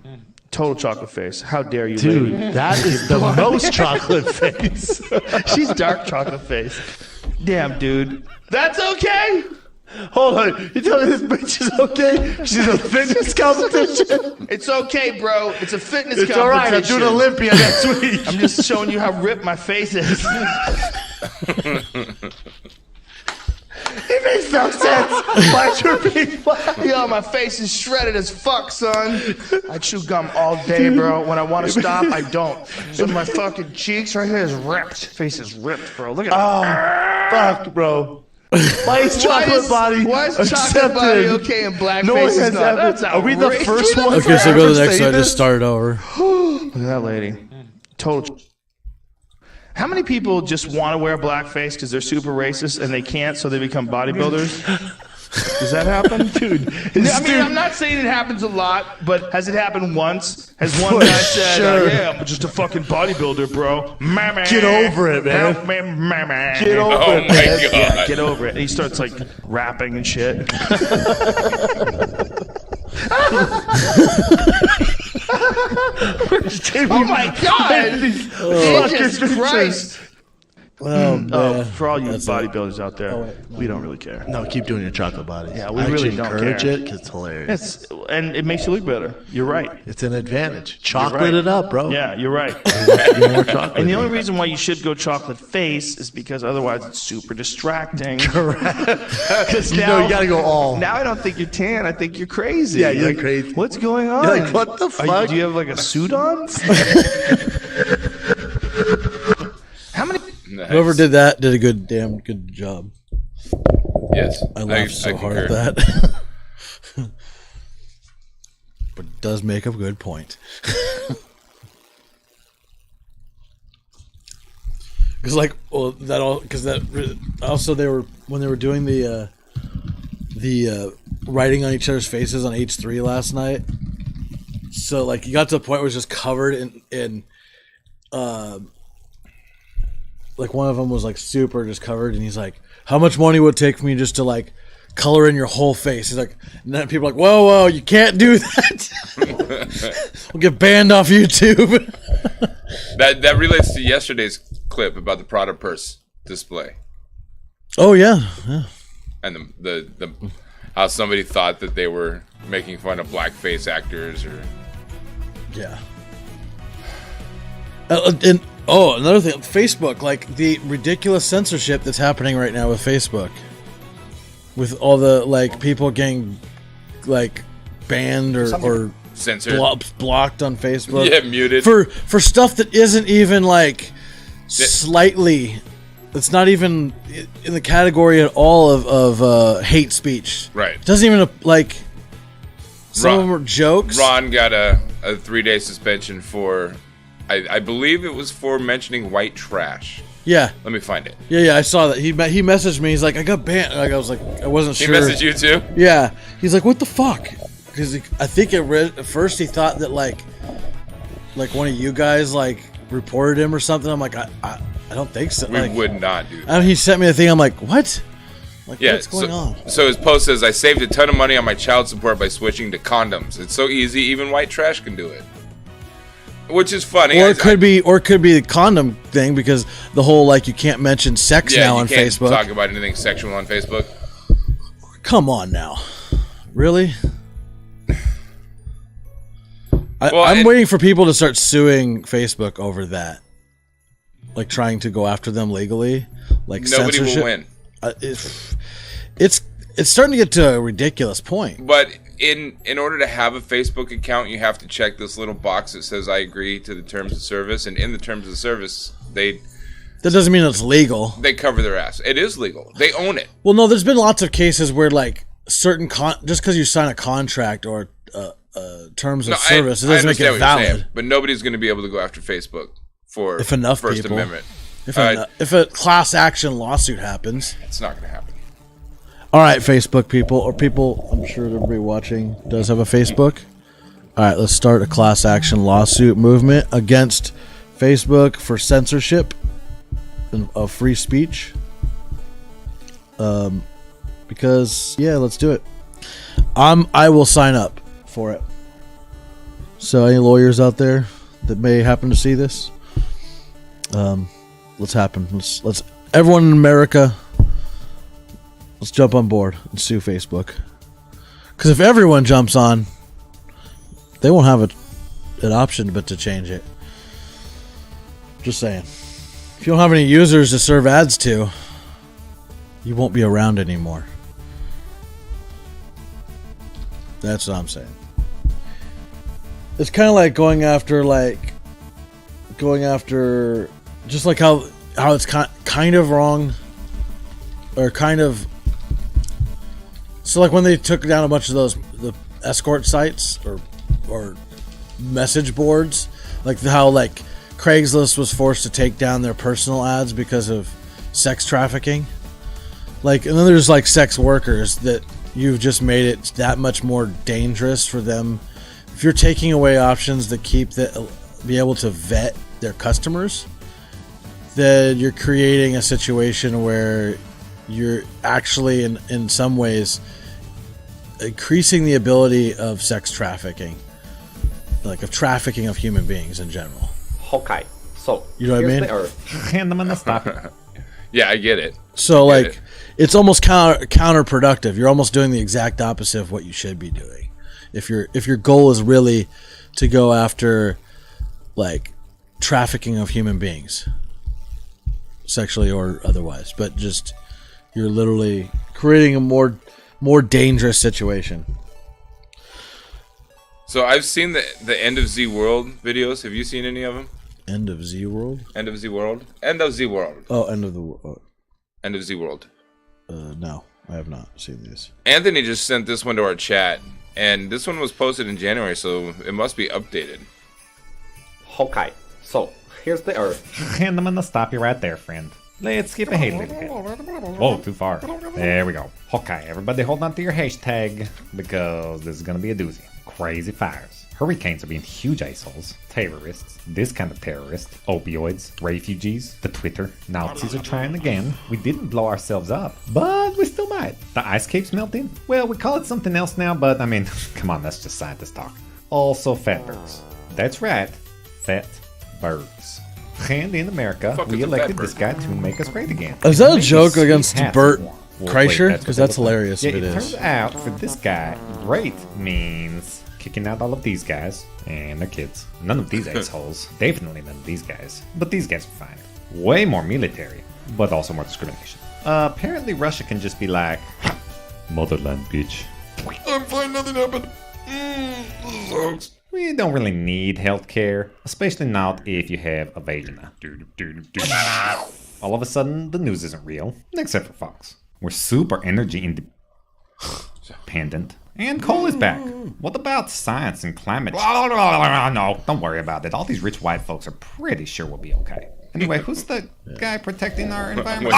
Speaker 5: Total chocolate face. How dare you,
Speaker 4: Dude,
Speaker 5: lady?
Speaker 4: that is the most chocolate face.
Speaker 5: She's dark chocolate face. Damn, dude. That's okay?
Speaker 4: Hold on. You tell me this bitch is okay? She's a fitness competition?
Speaker 5: It's okay, bro. It's a fitness
Speaker 4: It's
Speaker 5: competition.
Speaker 4: all right. I'm doing Olympia next week.
Speaker 5: I'm just showing you how ripped my face is.
Speaker 4: It makes no sense. Why'd you be black?
Speaker 5: Yo, my face is shredded as fuck, son. I chew gum all day, bro. When I want to stop, I don't. So my fucking cheeks right here is ripped. Face is ripped, bro. Look at that.
Speaker 4: Fuck, bro. Why is chocolate body
Speaker 5: Why is chocolate
Speaker 4: accepted?
Speaker 5: body okay and blackface
Speaker 4: No one
Speaker 5: is
Speaker 4: has
Speaker 5: not?
Speaker 4: ever.
Speaker 5: That's
Speaker 4: Are we the
Speaker 5: outrageous.
Speaker 4: first ones
Speaker 2: Okay,
Speaker 4: to
Speaker 2: so go to
Speaker 4: ever
Speaker 2: the next
Speaker 4: say
Speaker 2: one.
Speaker 4: this?
Speaker 2: Just start over.
Speaker 5: Look at that lady. Total. How many people just want to wear blackface because they're super racist and they can't, so they become bodybuilders? Does that happen?
Speaker 4: Dude,
Speaker 5: I mean, I'm not saying it happens a lot, but has it happened once? Has one guy said,
Speaker 4: Sure.
Speaker 5: yeah, I'm just a fucking bodybuilder, bro. Mama,
Speaker 4: Get over it, man.
Speaker 5: Help me, mama.
Speaker 4: Get over
Speaker 1: Oh
Speaker 4: it,
Speaker 1: my
Speaker 4: man.
Speaker 1: god.
Speaker 5: Yeah, get over it. And he starts like rapping and shit. Oh my god! Jesus Christ!
Speaker 2: Oh, man.
Speaker 5: Oh, for all you
Speaker 2: That's it.
Speaker 5: bodybuilders out there, we don't really care.
Speaker 4: No, keep doing your chocolate body.
Speaker 5: Yeah, we
Speaker 4: I
Speaker 5: really
Speaker 4: actually
Speaker 5: don't
Speaker 4: encourage
Speaker 5: care.
Speaker 4: it because it's hilarious.
Speaker 5: And it makes you look better. You're right.
Speaker 4: It's an advantage. Chocolate
Speaker 5: right.
Speaker 4: it up, bro.
Speaker 5: Yeah, you're right.
Speaker 4: Get more chocolate.
Speaker 5: And the only reason why you should go chocolate face is because otherwise it's super distracting. Because
Speaker 4: You know, you gotta go all.
Speaker 5: Now I don't think you're tan. I think you're crazy.
Speaker 4: Yeah, you're crazy.
Speaker 5: What's going on?
Speaker 4: You're like, what the fuck?
Speaker 5: Do you have like a suit on? How many?
Speaker 1: Nice.
Speaker 2: Whoever did that did a damn good job.
Speaker 1: Yes.
Speaker 2: I laughed so hard at
Speaker 1: concur.
Speaker 2: that. But it does make a good point. Because also they were when they were doing the writing on each other's faces on H3 last night. So like you got to the point where it was just covered in like one of them was like super just covered, and he's like, how much money would it take for me just to like color in your whole face? He's like, and then people are like, whoa, you can't do that. We'll get banned off YouTube.
Speaker 1: That relates to yesterday's clip about the Prada purse display
Speaker 2: Oh yeah.
Speaker 1: and the how somebody thought that they were making fun of blackface actors or
Speaker 2: Yeah. And another thing, Facebook, like the ridiculous censorship that's happening right now with Facebook, with all the like people getting like banned or
Speaker 1: censored.
Speaker 2: blocked on Facebook.
Speaker 1: Yeah, muted.
Speaker 2: for stuff that isn't even like slightly. It's not even in the category at all of hate speech.
Speaker 1: Right.
Speaker 2: It doesn't even like. Some of
Speaker 1: Ron-
Speaker 2: them are jokes.
Speaker 1: Ron got a 3-day suspension for, I believe it was for mentioning white trash.
Speaker 2: Yeah.
Speaker 1: Let me find it.
Speaker 2: Yeah, I saw that. He messaged me. He's like, I got banned. Like I was like, I wasn't
Speaker 1: He
Speaker 2: sure.
Speaker 1: messaged you too?
Speaker 2: Yeah. He's like, what the fuck? Because I think at first he thought that like one of you guys like reported him or something. I'm like, I don't think so.
Speaker 1: We
Speaker 2: Like,
Speaker 1: would not do that.
Speaker 2: and he sent me a thing. I'm like, what? Like,
Speaker 1: Yeah,
Speaker 2: what's going on?
Speaker 1: So his post says, I saved a ton of money on my child support by switching to condoms. It's so easy, even white trash can do it. Which is funny.
Speaker 2: Or it could be the condom thing, because the whole like you can't mention sex now
Speaker 1: you
Speaker 2: on
Speaker 1: can't
Speaker 2: Facebook.
Speaker 1: talk about anything sexual on Facebook.
Speaker 2: Come on now, really? I'm waiting for people to start suing Facebook over that, like trying to go after them legally. Like
Speaker 1: nobody
Speaker 2: censorship.
Speaker 1: will win.
Speaker 2: It's starting to get to a ridiculous point.
Speaker 1: But in order to have a Facebook account, you have to check this little box that says I agree to the terms of service, and in the terms of service, that
Speaker 2: doesn't mean it's legal.
Speaker 1: They cover their ass. It is legal. They own it.
Speaker 2: Well, no, there's been lots of cases where like certain just because you sign a contract or terms of service, it doesn't make it valid.
Speaker 1: But nobody's going to be able to go after Facebook for
Speaker 2: if enough
Speaker 1: First
Speaker 2: people.
Speaker 1: Amendment.
Speaker 2: If a class action lawsuit happens,
Speaker 1: it's not going to happen.
Speaker 2: All right, Facebook people, or people, I'm sure everybody watching does have a Facebook. All right, let's start a class action lawsuit movement against Facebook for censorship of free speech. Because yeah, let's do it. I will sign up for it. So any lawyers out there that may happen to see this, let's everyone in America, let's jump on board and sue Facebook. Because if everyone jumps on, they won't have an option but to change it. Just saying. If you don't have any users to serve ads to, you won't be around anymore. That's what I'm saying. It's kind of like going after just like how it's kind of wrong, or kind of. So like when they took down a bunch of the escort sites or message boards, like how like Craigslist was forced to take down their personal ads because of sex trafficking. Like, and then there's like sex workers that you've just made it that much more dangerous for them. If you're taking away options that be able to vet their customers, then you're creating a situation where you're actually in some ways increasing the ability of sex trafficking, like of trafficking of human beings in general.
Speaker 6: Okay, so
Speaker 2: you know what I mean?
Speaker 6: Hand them in the stop.
Speaker 1: Yeah, I get it.
Speaker 2: So it's almost counterproductive. You're almost doing the exact opposite of what you should be doing. If your goal is really to go after like trafficking of human beings, sexually or otherwise, but just you're literally creating a more dangerous situation.
Speaker 1: So I've seen the End of Z World videos. Have you seen any of them?
Speaker 2: End of Z World?
Speaker 1: End of Z World? End of Z World.
Speaker 2: Oh, End of the World.
Speaker 1: End of Z World.
Speaker 2: No, I have not seen these.
Speaker 1: Anthony just sent this one to our chat, and this one was posted in January, so it must be updated.
Speaker 6: Okay, so here's the Earth. Hand them in the stop. You're right there, friend. Let's skip ahead a little bit. Whoa, too far. There we go. Okay, everybody hold on to your hashtag, because this is going to be a doozy. Crazy fires. Hurricanes are being huge assholes. Terrorists. This kind of terrorist. Opioids. Refugees. The Twitter. Nazis are trying again. We didn't blow ourselves up, but we still might. The ice cape's melting? Well, we call it something else now, but I mean, come on, that's just scientist talk. Also, fatbergs. That's right. Fat birds. And in America, we elected this guy to make us great again.
Speaker 2: Is that a joke against Bert Kreischer? Because that's hilarious if it is.
Speaker 6: It turns out, for this guy, great means kicking out all of these guys and their kids. None of these assholes. Definitely none of these guys. But these guys are fine. Way more military, but also more discrimination. Apparently Russia can just be like, motherland, bitch.
Speaker 1: I'm fine, nothing happened.
Speaker 6: We don't really need healthcare, especially not if you have a vagina. All of a sudden, the news isn't real, except for Fox. We're super energy independent. And coal is back. What about science and climate change? No, don't worry about it. All these rich white folks are pretty sure we'll be okay. Anyway, who's the guy protecting our environment?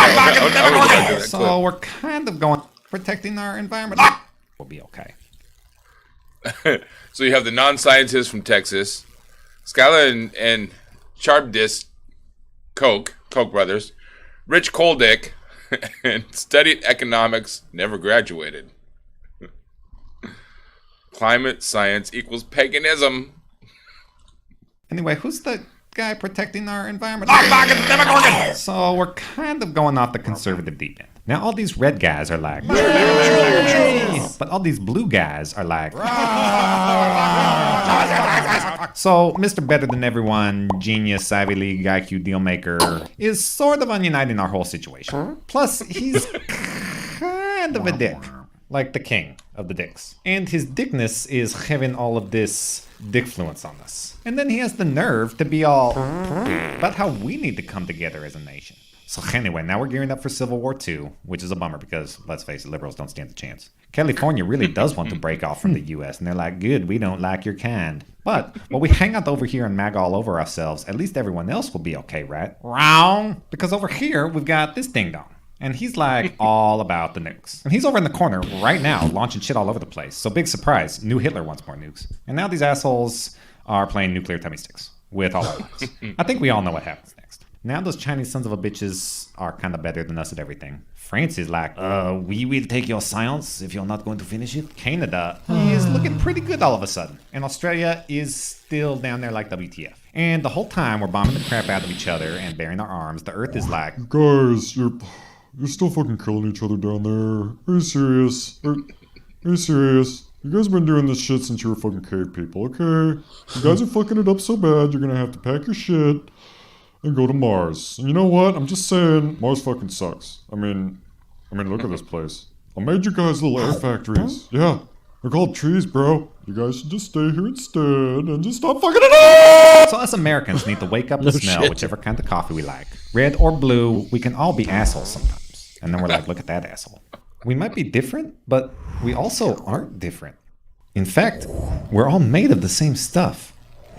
Speaker 6: So we're kind of going protecting our environment. We'll be okay.
Speaker 1: So you have the non-scientists from Texas, Skylar and Charbdis Koch brothers, Rich Koldick, and studied economics, never graduated. Climate science equals paganism.
Speaker 6: Anyway, who's the guy protecting our environment? So we're kind of going off the conservative deep end. Now all these red guys are like, but all these blue guys are like, so Mr. Better Than Everyone, genius, Ivy League IQ dealmaker, is sort of ununiting our whole situation. Plus, he's kind of a dick, like the king of the dicks. And his dickness is having all of this dickfluence on us. And then he has the nerve to be all about how we need to come together as a nation. So anyway, now we're gearing up for Civil War II, which is a bummer because, let's face it, liberals don't stand a chance. California really does want to break off from the U.S., and they're like, good, we don't like your kind. But while we hang out over here and mag all over ourselves, at least everyone else will be okay, right? Wrong! Because over here, we've got this ding-dong. And he's like all about the nukes. And he's over in the corner right now launching shit all over the place. So big surprise, new Hitler wants more nukes. And now these assholes are playing nuclear tummy sticks with all our lives. I think we all know what happens next. Now those Chinese sons of a bitches are kind of better than us at everything. France is like, we will take your science if you're not going to finish it. Canada is looking pretty good all of a sudden. And Australia is still down there like WTF. And the whole time we're bombing the crap out of each other and bearing our arms, the earth is like,
Speaker 7: guys, you're still fucking killing each other down there. Are you serious? Are you serious? You guys have been doing this shit since you were fucking cave people, okay? You guys are fucking it up so bad, you're gonna have to pack your shit and go to Mars. And you know what? I'm just saying, Mars fucking sucks. I mean, look at this place. I made you guys little air factories. Yeah, they're called trees, bro. You guys should just stay here instead and just stop fucking it up!
Speaker 6: So us Americans need to wake up and smell whichever kind of coffee we like. Red or blue, we can all be assholes sometimes. And then we're like, look at that asshole. We might be different, but we also aren't different. In fact, we're all made of the same stuff.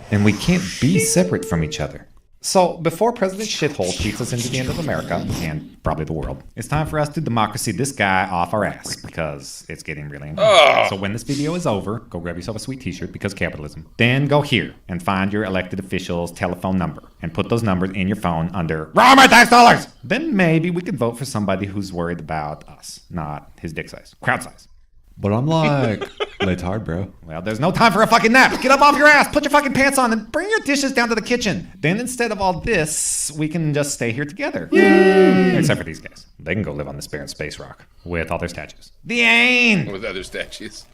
Speaker 6: And we can't be separate from each other. So, before President Shithole cheats us into the end of America, and probably the world, it's time for us to democracy this guy off our ass, because it's getting really annoying. So when this video is over, go grab yourself a sweet t-shirt, because capitalism. Then go here, and find your elected official's telephone number, and put those numbers in your phone under RAW my tax dollars! Then maybe we could vote for somebody who's worried about us, not his dick size, crowd size.
Speaker 7: But I'm like, late hard, bro.
Speaker 6: Well, there's no time for a fucking nap. Get up off your ass, put your fucking pants on, and bring your dishes down to the kitchen. Then instead of all this, we can just stay here together. Yay! Except for these guys. They can go live on this barren space rock with all their statues. The ain!
Speaker 1: With other statues.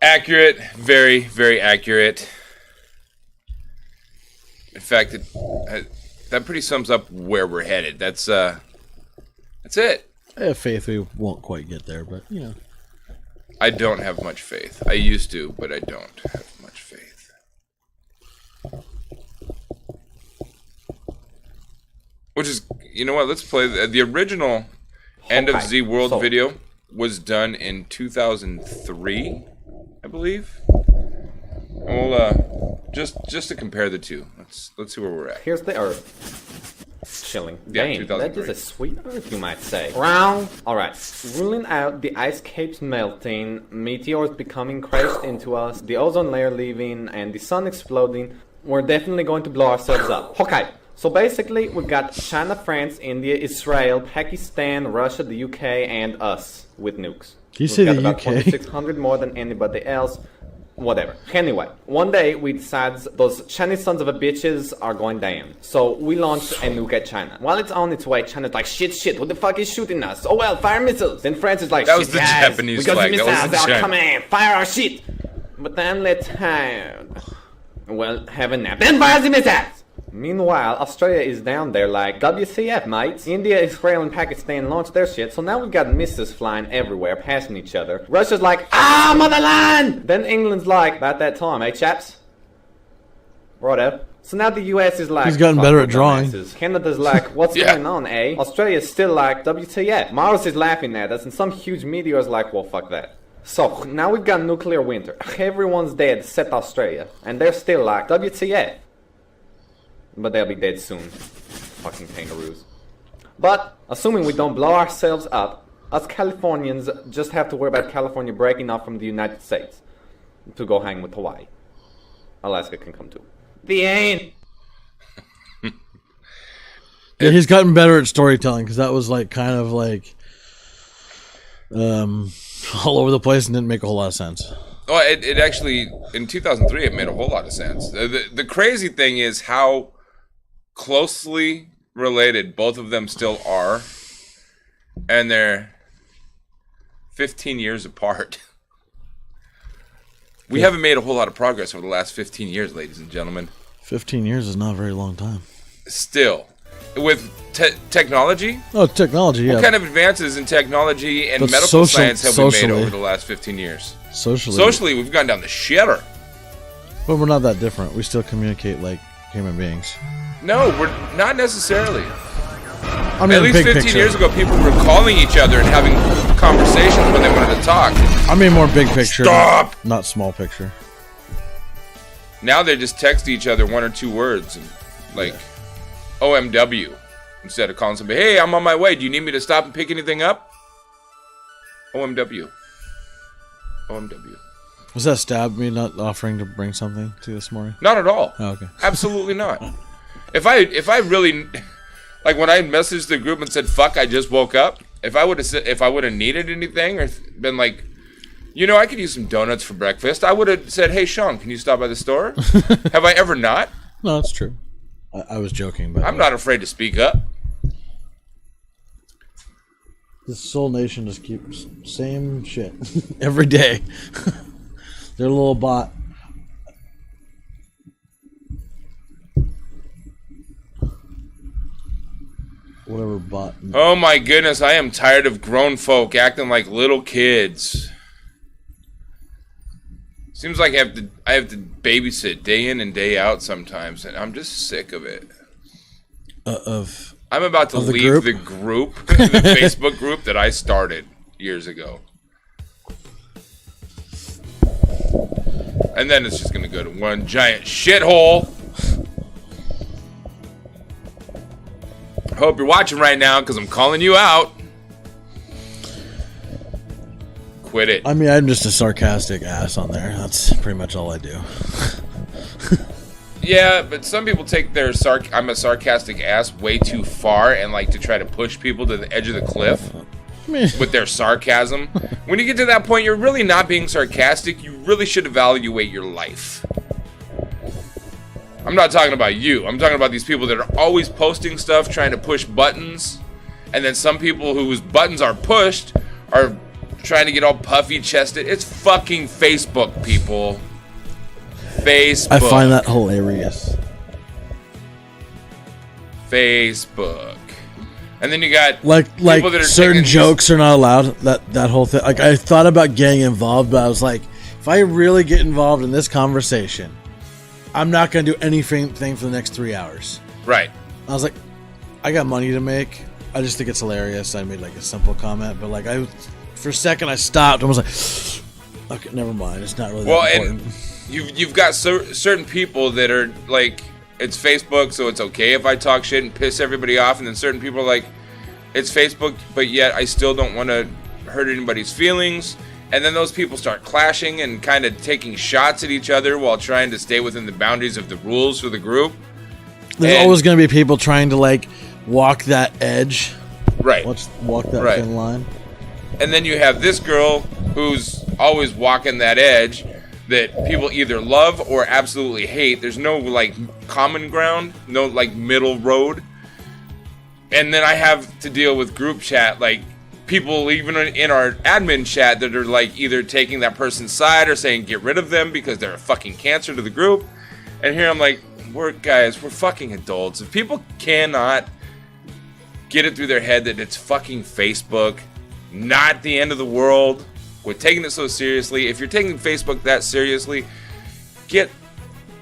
Speaker 1: Accurate. Very, very accurate. In fact, that pretty sums up where we're headed. That's it.
Speaker 2: I have faith we won't quite get there, but, you know.
Speaker 1: I don't have much faith. I used to, but I don't have much faith. Which is, you know what, let's play. The original End of Z World video was done in 2003, I believe. And we'll, just to compare the two, let's see where we're at.
Speaker 8: Here's the Earth. Chilling.
Speaker 1: Yeah,
Speaker 8: Dang, that is a sweet Earth, you might say. Round. Alright, ruling out the ice caps melting, meteors becoming crashed into us, the ozone layer leaving, and the sun exploding, we're definitely going to blow ourselves up. Okay, so basically we've got China, France, India, Israel, Pakistan, Russia, the UK, and us with nukes.
Speaker 2: Can you say the
Speaker 8: about
Speaker 2: UK?
Speaker 8: 2,600 more than anybody else. Whatever. Anyway, one day we decide those Chinese sons of a bitches are going down. So we launch a nuke at China. While it's on its way, China's like, shit, who the fuck is shooting us? Oh well, fire missiles. Then France is like,
Speaker 1: that was
Speaker 8: shit,
Speaker 1: the
Speaker 8: guys,
Speaker 1: Japanese
Speaker 8: we got
Speaker 1: flag.
Speaker 8: the
Speaker 1: That
Speaker 8: missiles,
Speaker 1: wasn't China.
Speaker 8: come on, fire our shit. But then let's have a nap. Then fire the missiles! Meanwhile, Australia is down there like, WCF, mates. India, Israel, and Pakistan launched their shit, so now we've got missiles flying everywhere, passing each other. Russia's like, motherland! Then England's like, about that time, chaps? Whatever. So now the US is like,
Speaker 2: he's gotten better at drawing.
Speaker 8: Canada's like, what's going on, eh? Australia's still like, WTF. Mars is laughing at us, and some huge meteor's like, well, fuck that. So, now we've got nuclear winter. Everyone's dead except Australia. And they're still like, WTF. But they'll be dead soon. Fucking kangaroos. But, assuming we don't blow ourselves up, us Californians just have to worry about California breaking off from the United States to go hang with Hawaii. Alaska can come too. The end!
Speaker 2: Yeah, he's gotten better at storytelling, because that was like kind of like all over the place and didn't make a whole lot of sense.
Speaker 1: Oh, it actually, in 2003, it made a whole lot of sense. The crazy thing is how closely related. Both of them still are. And they're 15 years apart. We haven't made a whole lot of progress over the last 15 years, ladies and gentlemen.
Speaker 2: 15 years is not a very long time.
Speaker 1: Still. With technology?
Speaker 2: Oh, technology, yeah.
Speaker 1: What kind of advances in technology and
Speaker 2: But
Speaker 1: medical science have we made
Speaker 2: socially.
Speaker 1: over the last 15 years?
Speaker 2: Socially,
Speaker 1: we've gone down the shitter.
Speaker 2: But we're not that different. We still communicate like human beings.
Speaker 1: No, we're not necessarily.
Speaker 2: I mean,
Speaker 1: At least
Speaker 2: big
Speaker 1: 15
Speaker 2: picture.
Speaker 1: years ago, people were calling each other and having conversations when they wanted to talk.
Speaker 2: I mean, more big picture.
Speaker 1: Stop!
Speaker 2: Not small picture.
Speaker 1: Now they just text each other one or two words, and like OMW, instead of calling somebody, hey, I'm on my way. Do you need me to stop and pick anything up? OMW. OMW.
Speaker 2: Was that stab me not offering to bring something to you this morning?
Speaker 1: Not at all.
Speaker 2: Oh, okay.
Speaker 1: Absolutely not. If I really, like when I messaged the group and said, fuck, I just woke up, if I would have needed anything or been like, you know, I could use some donuts for breakfast, I would have said, hey, Sean, can you stop by the store? Have I ever not?
Speaker 2: No, that's true. I was joking, but
Speaker 1: I'm not afraid to speak up.
Speaker 2: This Soul Nation just keeps same shit every day. Their little bot. Whatever bot.
Speaker 1: Oh my goodness, I am tired of grown folk acting like little kids. Seems like I have to babysit day in and day out sometimes, and I'm just sick of it. I'm about to leave the group, the Facebook group that I started years ago. And then it's just going to go to one giant shithole. I hope you're watching right now because I'm calling you out. Quit it.
Speaker 2: I mean, I'm just a sarcastic ass on there. That's pretty much all I do.
Speaker 1: Yeah, but some people take their I'm a sarcastic ass way too far and like to try to push people to the edge of the cliff with their sarcasm. When you get to that point, you're really not being sarcastic. You really should evaluate your life. I'm not talking about you. I'm talking about these people that are always posting stuff, trying to push buttons. And then some people whose buttons are pushed are trying to get all puffy chested. It's fucking Facebook, people. Facebook.
Speaker 2: I find that hilarious.
Speaker 1: Facebook. And then you got
Speaker 2: like
Speaker 1: that are
Speaker 2: certain jokes are not allowed. That whole thing. Like I thought about getting involved, but I was like, if I really get involved in this conversation, I'm not going to do anything for the next 3 hours.
Speaker 1: Right.
Speaker 2: I was like, I got money to make. I just think it's hilarious. I made like a simple comment, but like for a second I stopped and was like, okay, never mind. It's not really that important.
Speaker 1: And you've got certain people that are like, it's Facebook, so it's okay if I talk shit and piss everybody off, and then certain people are like, it's Facebook, but yet I still don't want to hurt anybody's feelings. And then those people start clashing and kind of taking shots at each other while trying to stay within the boundaries of the rules for the group.
Speaker 2: There's always going to be people trying to like walk that edge.
Speaker 1: Right.
Speaker 2: Walk that thin line.
Speaker 1: And then you have this girl who's always walking that edge that people either love or absolutely hate. There's no like common ground, no like middle road. And then I have to deal with group chat, like people even in our admin chat that are like either taking that person's side or saying get rid of them because they're a fucking cancer to the group. And here I'm like, we're fucking adults. If people cannot get it through their head that it's fucking Facebook, not the end of the world, quit taking it so seriously. If you're taking Facebook that seriously, get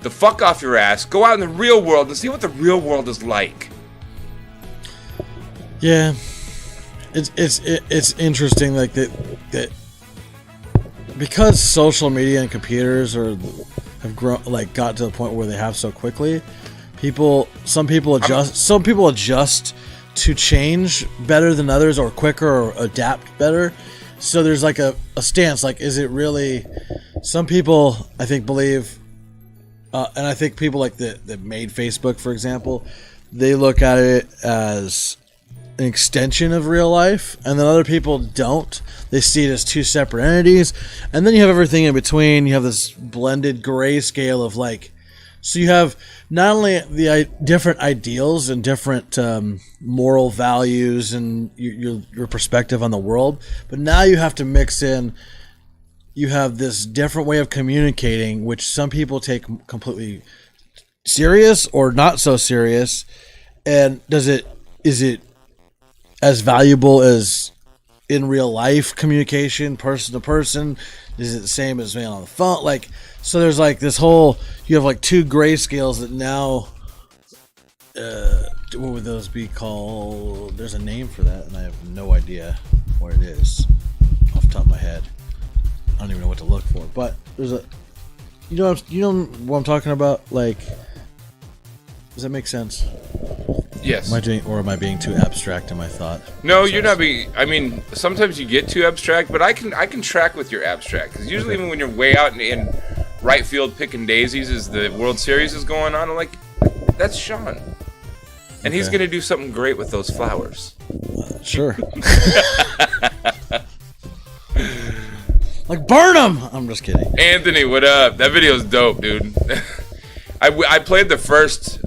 Speaker 1: the fuck off your ass. Go out in the real world and see what the real world is like.
Speaker 2: Yeah. It's interesting, like that because social media and computers have grown, like got to the point where they have so quickly. Some people adjust to change better than others, or quicker, or adapt better. So there's like a stance, like is it really? Some people I think believe, and I think people like that made Facebook, for example, they look at it as an extension of real life, and then other people don't. They see it as two separate entities, and then you have everything in between. You have this blended gray scale of like So you have not only the different ideals and different moral values and your perspective on the world, but now you have to mix in. You have this different way of communicating, which some people take completely serious or not so serious. And is it as valuable as in real life communication, person to person? Is it the same as being on the phone? Like, so there's like this whole, you have like two gray scales that now, what would those be called? There's a name for that, and I have no idea what it is off the top of my head. I don't even know what to look for, but there's a, you know what I'm talking about? Like, does that make sense?
Speaker 1: Yes.
Speaker 2: Am I being too abstract in my thought?
Speaker 1: No, you're not being. I mean, sometimes you get too abstract, but I can track with your abstract, because usually even when you're way out in right field picking daisies as the World Series is going on, I'm like, that's Shawn, and he's gonna do something great with those flowers.
Speaker 2: Sure. Like, burn them. I'm just kidding.
Speaker 1: Anthony, what up? That video's dope, dude. I played the first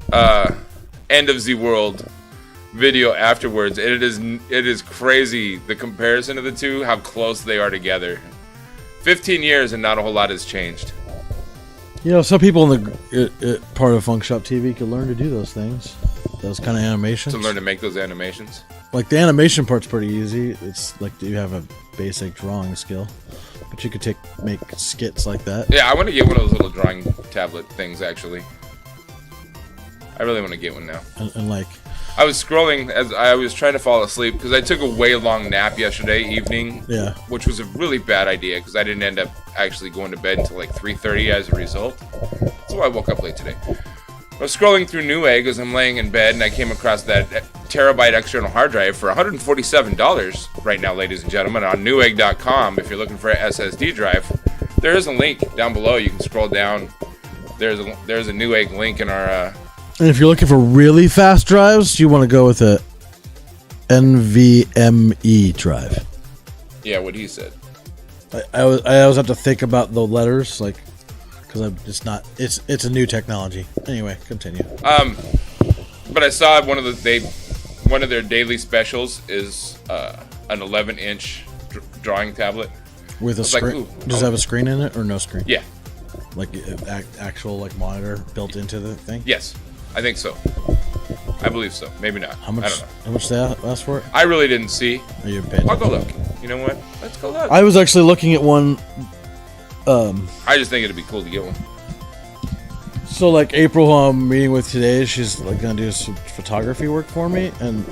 Speaker 1: End of the World video afterwards, and it is crazy, the comparison of the two, how close they are together. 15 years and not a whole lot has changed.
Speaker 2: You know, some people in the part of FunkShop TV could learn to do those things, those kind of animations.
Speaker 1: To learn to make those animations.
Speaker 2: Like, the animation part's pretty easy. It's like you have a basic drawing skill, but you could make skits like that.
Speaker 1: Yeah, I want to get one of those little drawing tablet things, actually. I really want to get one now.
Speaker 2: And like,
Speaker 1: I was scrolling as I was trying to fall asleep because I took a way long nap yesterday evening.
Speaker 2: Yeah.
Speaker 1: Which was a really bad idea because I didn't end up actually going to bed until like 3:30 as a result. So I woke up late today. I was scrolling through Newegg as I'm laying in bed, and I came across that terabyte external hard drive for $147 right now, ladies and gentlemen, on Newegg.com. If you're looking for an SSD drive, there is a link down below. You can scroll down. There's a Newegg link in our.
Speaker 2: And if you're looking for really fast drives, you want to go with a NVMe drive.
Speaker 1: Yeah, what he said.
Speaker 2: I always have to think about the letters, like, because I'm just not. It's a new technology. Anyway, continue.
Speaker 1: But I saw one of their daily specials is an 11-inch drawing tablet
Speaker 2: With a screen.
Speaker 1: Like,
Speaker 2: does it have a screen in it or no screen?
Speaker 1: Yeah.
Speaker 2: Like actual like monitor built into the thing?
Speaker 1: Yes, I think so. I believe so. Maybe not.
Speaker 2: How much?
Speaker 1: I don't know.
Speaker 2: How much they ask for it?
Speaker 1: I really didn't see.
Speaker 2: Are you paying
Speaker 1: I'll go
Speaker 2: attention?
Speaker 1: look. You know what? Let's go look.
Speaker 2: I was actually looking at one.
Speaker 1: I just think it'd be cool to get one.
Speaker 2: So like April, who I'm meeting with today, she's like gonna do some photography work for me, and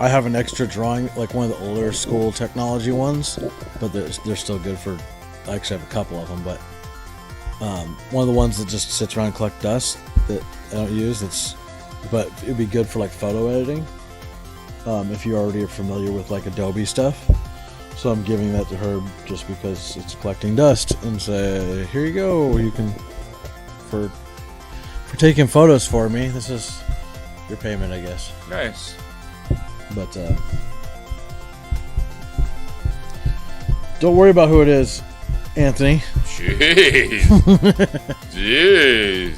Speaker 2: I have an extra drawing, like one of the older school technology ones, but they're still good for. I actually have a couple of them, but one of the ones that just sits around and collect dust that I don't use. But it'd be good for like photo editing. If you already are familiar with like Adobe stuff. So I'm giving that to her just because it's collecting dust, and say, here you go. You can for taking photos for me. This is your payment, I guess.
Speaker 1: Nice.
Speaker 2: But don't worry about who it is, Anthony.
Speaker 1: Jeez. Jeez.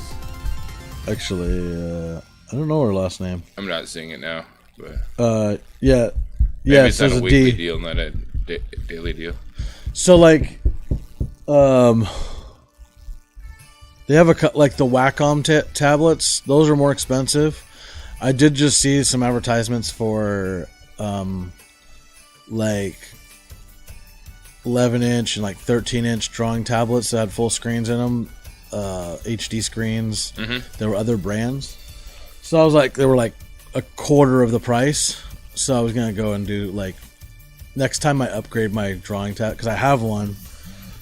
Speaker 2: Actually, I don't know her last name.
Speaker 1: I'm not seeing it now. But
Speaker 2: yeah.
Speaker 1: maybe
Speaker 2: Yeah,
Speaker 1: it's on
Speaker 2: there's
Speaker 1: a
Speaker 2: a
Speaker 1: weekly
Speaker 2: D.
Speaker 1: deal, not a daily deal.
Speaker 2: So like, they have like the Wacom tablets. Those are more expensive. I did just see some advertisements for like 11-inch and like 13-inch drawing tablets that had full screens in them, HD screens.
Speaker 1: Mm-hmm.
Speaker 2: There were other brands, so I was like, they were like a quarter of the price. So I was gonna go and do like next time I upgrade my drawing tab, because I have one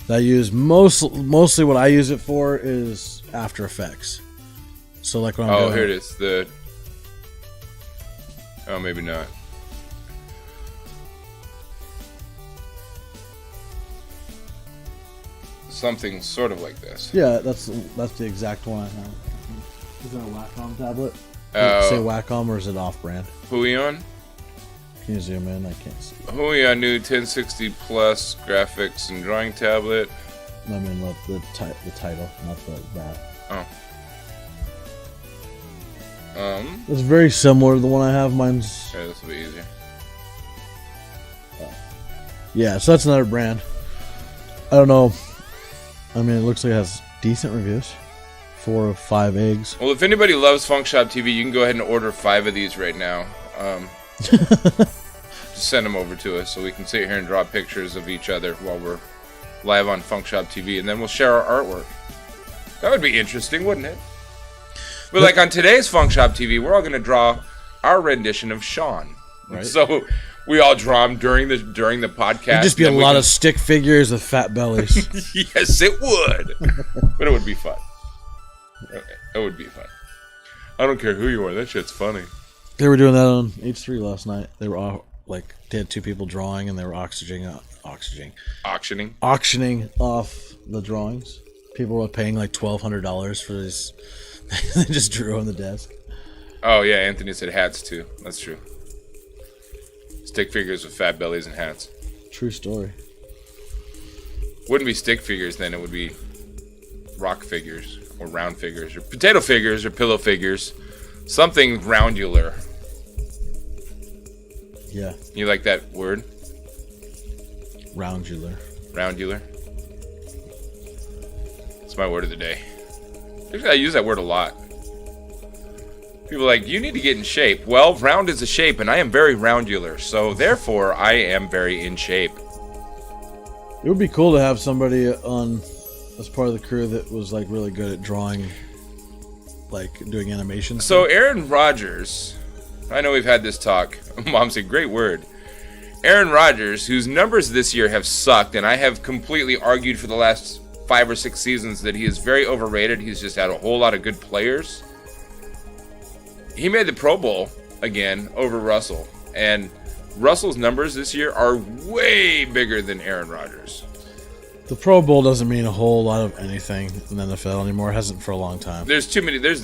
Speaker 2: that I use mostly what I use it for is After Effects. So like when I'm
Speaker 1: Oh, here it is. Oh, maybe not. Something sort of like this.
Speaker 2: Yeah, that's the exact one I have. Is it a Wacom tablet?
Speaker 1: Oh.
Speaker 2: Say Wacom, or is it off-brand?
Speaker 1: Huion?
Speaker 2: Can you zoom in? I can't see.
Speaker 1: Huion new 1060 plus graphics and drawing tablet.
Speaker 2: I mean, the title, not that.
Speaker 1: Oh.
Speaker 2: It's very similar to the one I have. Mine's...
Speaker 1: Okay, this will be easier.
Speaker 2: Yeah, so that's another brand. I don't know. I mean, it looks like it has decent reviews. 4 of 5 eggs.
Speaker 1: Well, if anybody loves FunkShop TV, you can go ahead and order 5 of these right now. Just send them over to us so we can sit here and draw pictures of each other while we're live on FunkShop TV, and then we'll share our artwork. That would be interesting, wouldn't it? But like on today's FunkShop TV, we're all going to draw our rendition of Shawn. Right. So we all draw him during the podcast.
Speaker 2: It'd just be a lot of stick figures with fat bellies.
Speaker 1: Yes, it would. But it would be fun. It would be fun. I don't care who you are. That shit's funny.
Speaker 2: They were doing that on H3 last night. They were all like, they had 2 people drawing, and they were auctioning off the drawings. People were paying like $1,200 for this. They just drew on the desk.
Speaker 1: Oh yeah, Anthony said hats too. That's true. Stick figures with fat bellies and hats.
Speaker 2: True story.
Speaker 1: Wouldn't be stick figures then. It would be rock figures or round figures or potato figures or pillow figures. Something roundular.
Speaker 2: Yeah.
Speaker 1: You like that word?
Speaker 2: Roundular.
Speaker 1: Roundular. It's my word of the day. Actually, I use that word a lot. People are like, you need to get in shape. Well, round is a shape, and I am very roundular, so therefore I am very in shape.
Speaker 2: It would be cool to have somebody on as part of the crew that was like really good at drawing, like doing animation.
Speaker 1: So Aaron Rodgers, I know we've had this talk. Mom said, great word. Aaron Rodgers, whose numbers this year have sucked, and I have completely argued for the last 5 or 6 seasons that he is very overrated. He's just had a whole lot of good players. He made the Pro Bowl again over Russell, and Russell's numbers this year are way bigger than Aaron Rodgers.
Speaker 2: The Pro Bowl doesn't mean a whole lot of anything in the NFL anymore. It hasn't for a long time.
Speaker 1: There's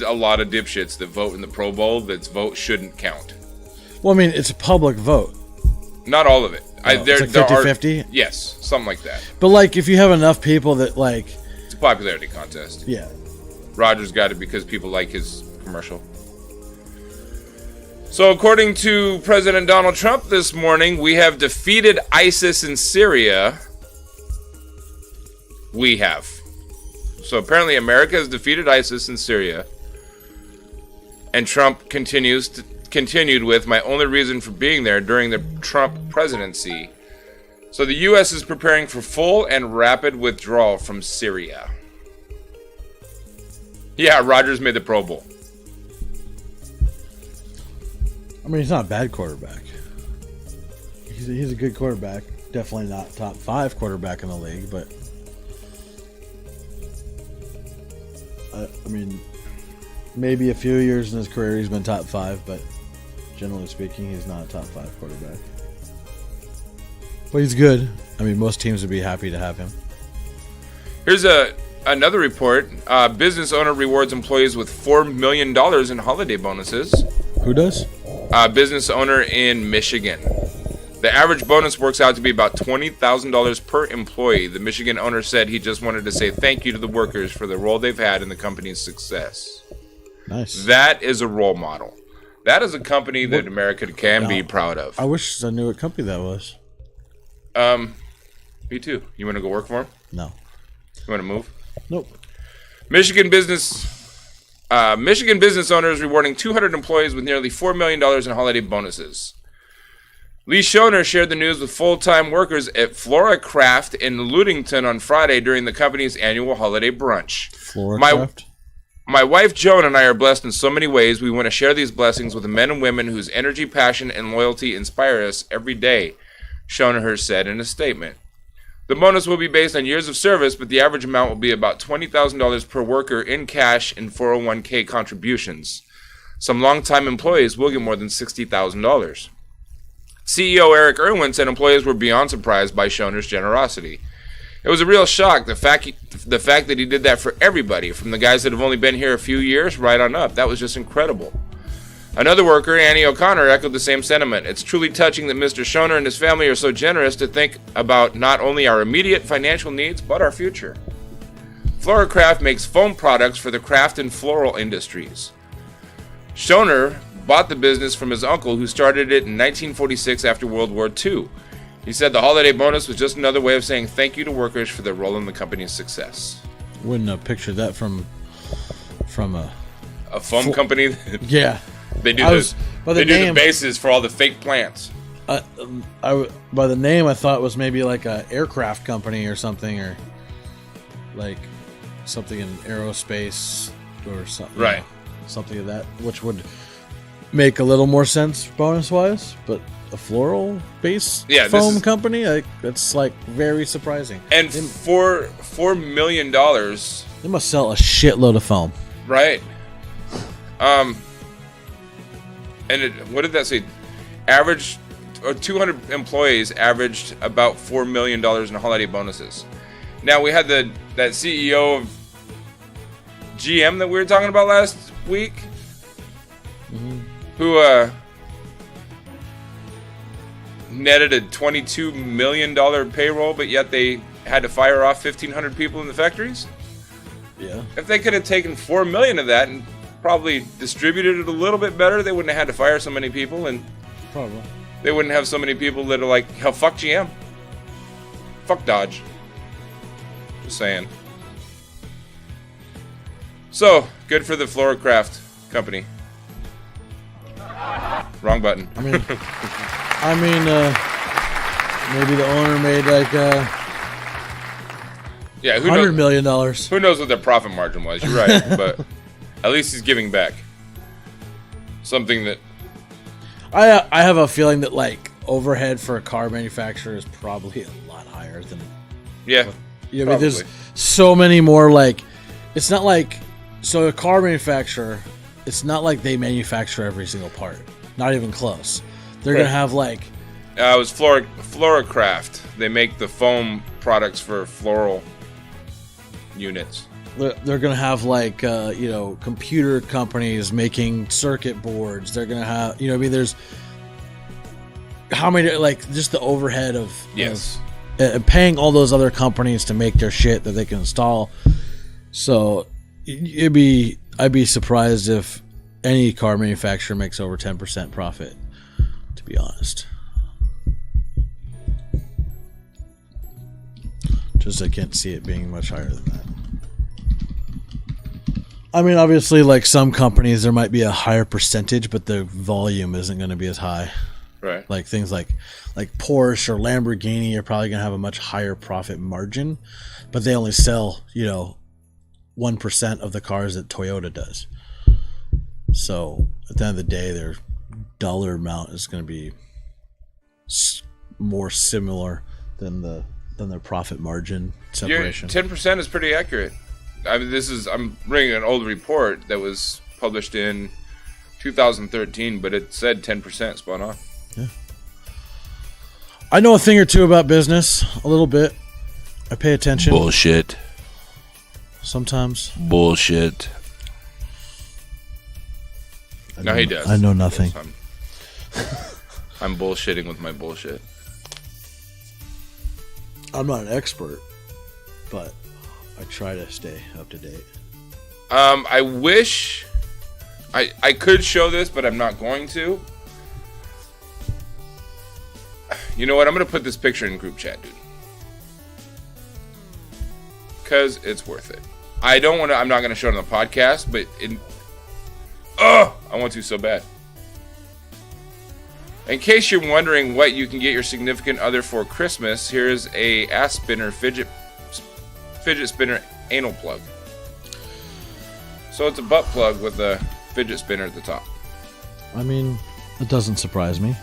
Speaker 1: a lot of dipshits that vote in the Pro Bowl that's vote shouldn't count.
Speaker 2: Well, I mean, it's a public vote.
Speaker 1: Not all of it.
Speaker 2: It's like 50-50?
Speaker 1: Yes, something like that.
Speaker 2: But like, if you have enough people that like...
Speaker 1: It's a popularity contest.
Speaker 2: Yeah.
Speaker 1: Rodgers got it because people like his commercial. So according to President Donald Trump this morning, we have defeated ISIS in Syria. We have. So apparently America has defeated ISIS in Syria. And Trump continued with, my only reason for being there during the Trump presidency. So the U.S. is preparing for full and rapid withdrawal from Syria. Yeah, Rodgers made the Pro Bowl.
Speaker 2: I mean, he's not a bad quarterback. He's a good quarterback. Definitely not top 5 quarterback in the league, but... I mean, maybe a few years in his career he's been top 5, but generally speaking, he's not a top 5 quarterback. But he's good. I mean, most teams would be happy to have him.
Speaker 1: Here's another report. Business owner rewards employees with $4 million in holiday bonuses.
Speaker 2: Who does?
Speaker 1: Business owner in Michigan. The average bonus works out to be about $20,000 per employee. The Michigan owner said he just wanted to say thank you to the workers for the role they've had in the company's success.
Speaker 2: Nice.
Speaker 1: That is a role model. That is a company that America can be proud of.
Speaker 2: I wish I knew what company that was.
Speaker 1: Me too. You want to go work for him?
Speaker 2: No.
Speaker 1: You want to move?
Speaker 2: Nope.
Speaker 1: Michigan business owners rewarding 200 employees with nearly $4 million in holiday bonuses. Lee Schoner shared the news with full-time workers at Flora Craft in Ludington on Friday during the company's annual holiday brunch.
Speaker 2: Flora Craft?
Speaker 1: My wife Joan and I are blessed in so many ways. We want to share these blessings with the men and women whose energy, passion, and loyalty inspire us every day, Schoner said in a statement. The bonus will be based on years of service, but the average amount will be about $20,000 per worker in cash and 401k contributions. Some longtime employees will get more than $60,000. CEO Eric Irwin said employees were beyond surprised by Schoner's generosity. It was a real shock, the fact that he did that for everybody, from the guys that have only been here a few years right on up. That was just incredible. Another worker, Annie O'Connor, echoed the same sentiment. It's truly touching that Mr. Schoner and his family are so generous to think about not only our immediate financial needs, but our future. Flora Craft makes foam products for the craft and floral industries. Schoner bought the business from his uncle, who started it in 1946 after World War II. He said the holiday bonus was just another way of saying thank you to workers for their role in the company's success.
Speaker 2: Wouldn't have pictured that from
Speaker 1: a foam company.
Speaker 2: Yeah,
Speaker 1: they do the bases for all the fake plants.
Speaker 2: By the name, I thought it was maybe like a aircraft company or something, or like something in aerospace or something.
Speaker 1: Right.
Speaker 2: Something of that, which would make a little more sense bonus wise, but a floral base foam company, that's like very surprising.
Speaker 1: And for $4 million,
Speaker 2: they must sell a shitload of foam.
Speaker 1: Right. And what did that say? Average, or 200 employees averaged about $4 million in holiday bonuses. Now we had that CEO of GM that we were talking about last week, who netted a $22 million payroll, but yet they had to fire off 1,500 people in the factories.
Speaker 2: Yeah.
Speaker 1: If they could have taken $4 million of that and probably distributed it a little bit better, they wouldn't have had to fire so many people, and
Speaker 2: probably
Speaker 1: they wouldn't have so many people that are like, hell, fuck GM, fuck Dodge. Just saying. So good for the Floracraft company. Wrong button.
Speaker 2: I mean, maybe the owner made like $100 million.
Speaker 1: Who knows what their profit margin was? You're right, but at least he's giving back something that.
Speaker 2: I have a feeling that like overhead for a car manufacturer is probably a lot higher than.
Speaker 1: Yeah.
Speaker 2: I mean, there's so many more like. It's not like a car manufacturer. It's not like they manufacture every single part. Not even close. They're gonna have like.
Speaker 1: It was Floracraft. They make the foam products for floral units.
Speaker 2: They're gonna have like computer companies making circuit boards. They're gonna have there's how many like just the overhead of paying all those other companies to make their shit that they can install. So I'd be surprised if any car manufacturer makes over 10% profit, to be honest. Just I can't see it being much higher than that. I mean, obviously, like some companies, there might be a higher percentage, but the volume isn't going to be as high.
Speaker 1: Right.
Speaker 2: Like things like Porsche or Lamborghini are probably going to have a much higher profit margin, but they only sell 1% of the cars that Toyota does. So at the end of the day, their dollar amount is going to be more similar than their profit margin separation.
Speaker 1: 10% is pretty accurate. I mean, I'm reading an old report that was published in 2013, but it said 10%, spot on.
Speaker 2: Yeah. I know a thing or two about business, a little bit. I pay attention.
Speaker 1: Bullshit.
Speaker 2: Sometimes.
Speaker 1: Bullshit. No, he does.
Speaker 2: I know nothing.
Speaker 1: I'm bullshitting with my bullshit.
Speaker 2: I'm not an expert, but I try to stay up to date.
Speaker 1: I wish I could show this, but I'm not going to. You know what? I'm going to put this picture in group chat, dude. Because it's worth it. I'm not going to show it on the podcast, but I want to so bad. In case you're wondering what you can get your significant other for Christmas, here's a ass spinner fidget spinner anal plug. So it's a butt plug with a fidget spinner at the top.
Speaker 2: I mean, it doesn't surprise me.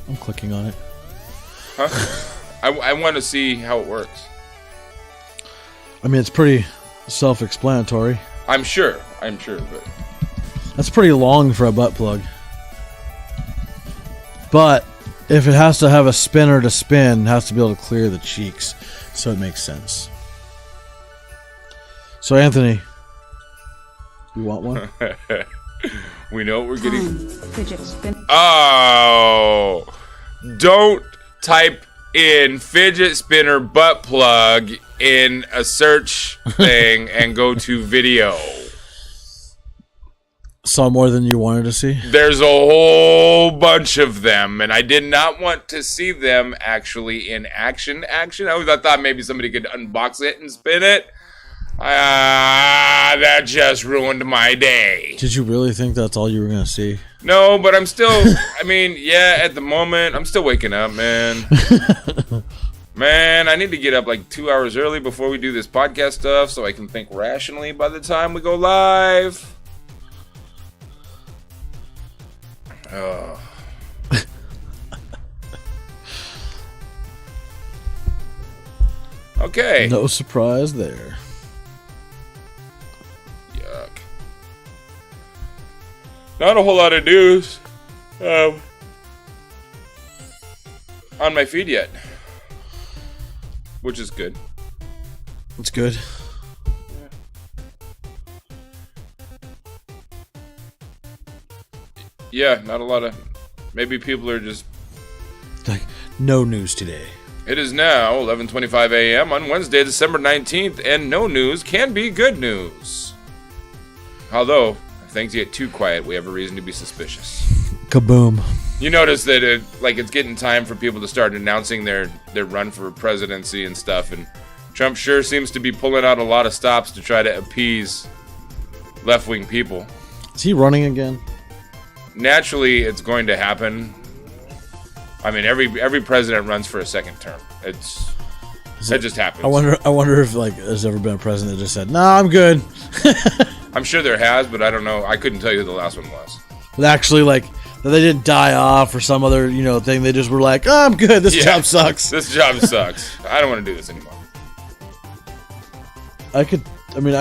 Speaker 2: I'm clicking on it.
Speaker 1: Huh? I want to see how it works.
Speaker 2: I mean, it's pretty self-explanatory.
Speaker 1: I'm sure, but
Speaker 2: that's pretty long for a butt plug. But if it has to have a spinner to spin, it has to be able to clear the cheeks, so it makes sense. So, Anthony, you want one?
Speaker 1: We know what we're getting. Oh, don't type in fidget spinner butt plug in a search thing and go to video.
Speaker 2: saw more than you wanted to see?
Speaker 1: There's a whole bunch of them, and I did not want to see them actually in action. I thought maybe somebody could unbox it and spin it. That just ruined my day.
Speaker 2: Did you really think that's all you were going to see?
Speaker 1: No, but I'm still, at the moment, I'm still waking up, man. Man, I need to get up like 2 hours early before we do this podcast stuff so I can think rationally by the time we go live. Oh. Okay.
Speaker 2: No surprise there.
Speaker 1: Yuck. Not a whole lot of news on my feed yet, which is good.
Speaker 2: It's good.
Speaker 1: Yeah, not a lot of. Maybe people are just.
Speaker 2: Like, no news today.
Speaker 1: It is now 11:25 a.m. on Wednesday, December 19th, and no news can be good news. Although, if things get too quiet, we have a reason to be suspicious.
Speaker 2: Kaboom.
Speaker 1: You notice that it's getting time for people to start announcing their run for presidency and stuff, and Trump sure seems to be pulling out a lot of stops to try to appease left-wing people.
Speaker 2: Is he running again?
Speaker 1: Naturally, it's going to happen. I mean, every president runs for a second term. That just happens.
Speaker 2: I wonder if there's ever been a president that just said, "Nah, I'm good."
Speaker 1: I'm sure there has, but I don't know. I couldn't tell you who the last one was.
Speaker 2: But actually, that they didn't die off or some other thing. They just were like, "Oh, I'm good. This job sucks.
Speaker 1: This job sucks. I don't want to do this anymore."
Speaker 2: I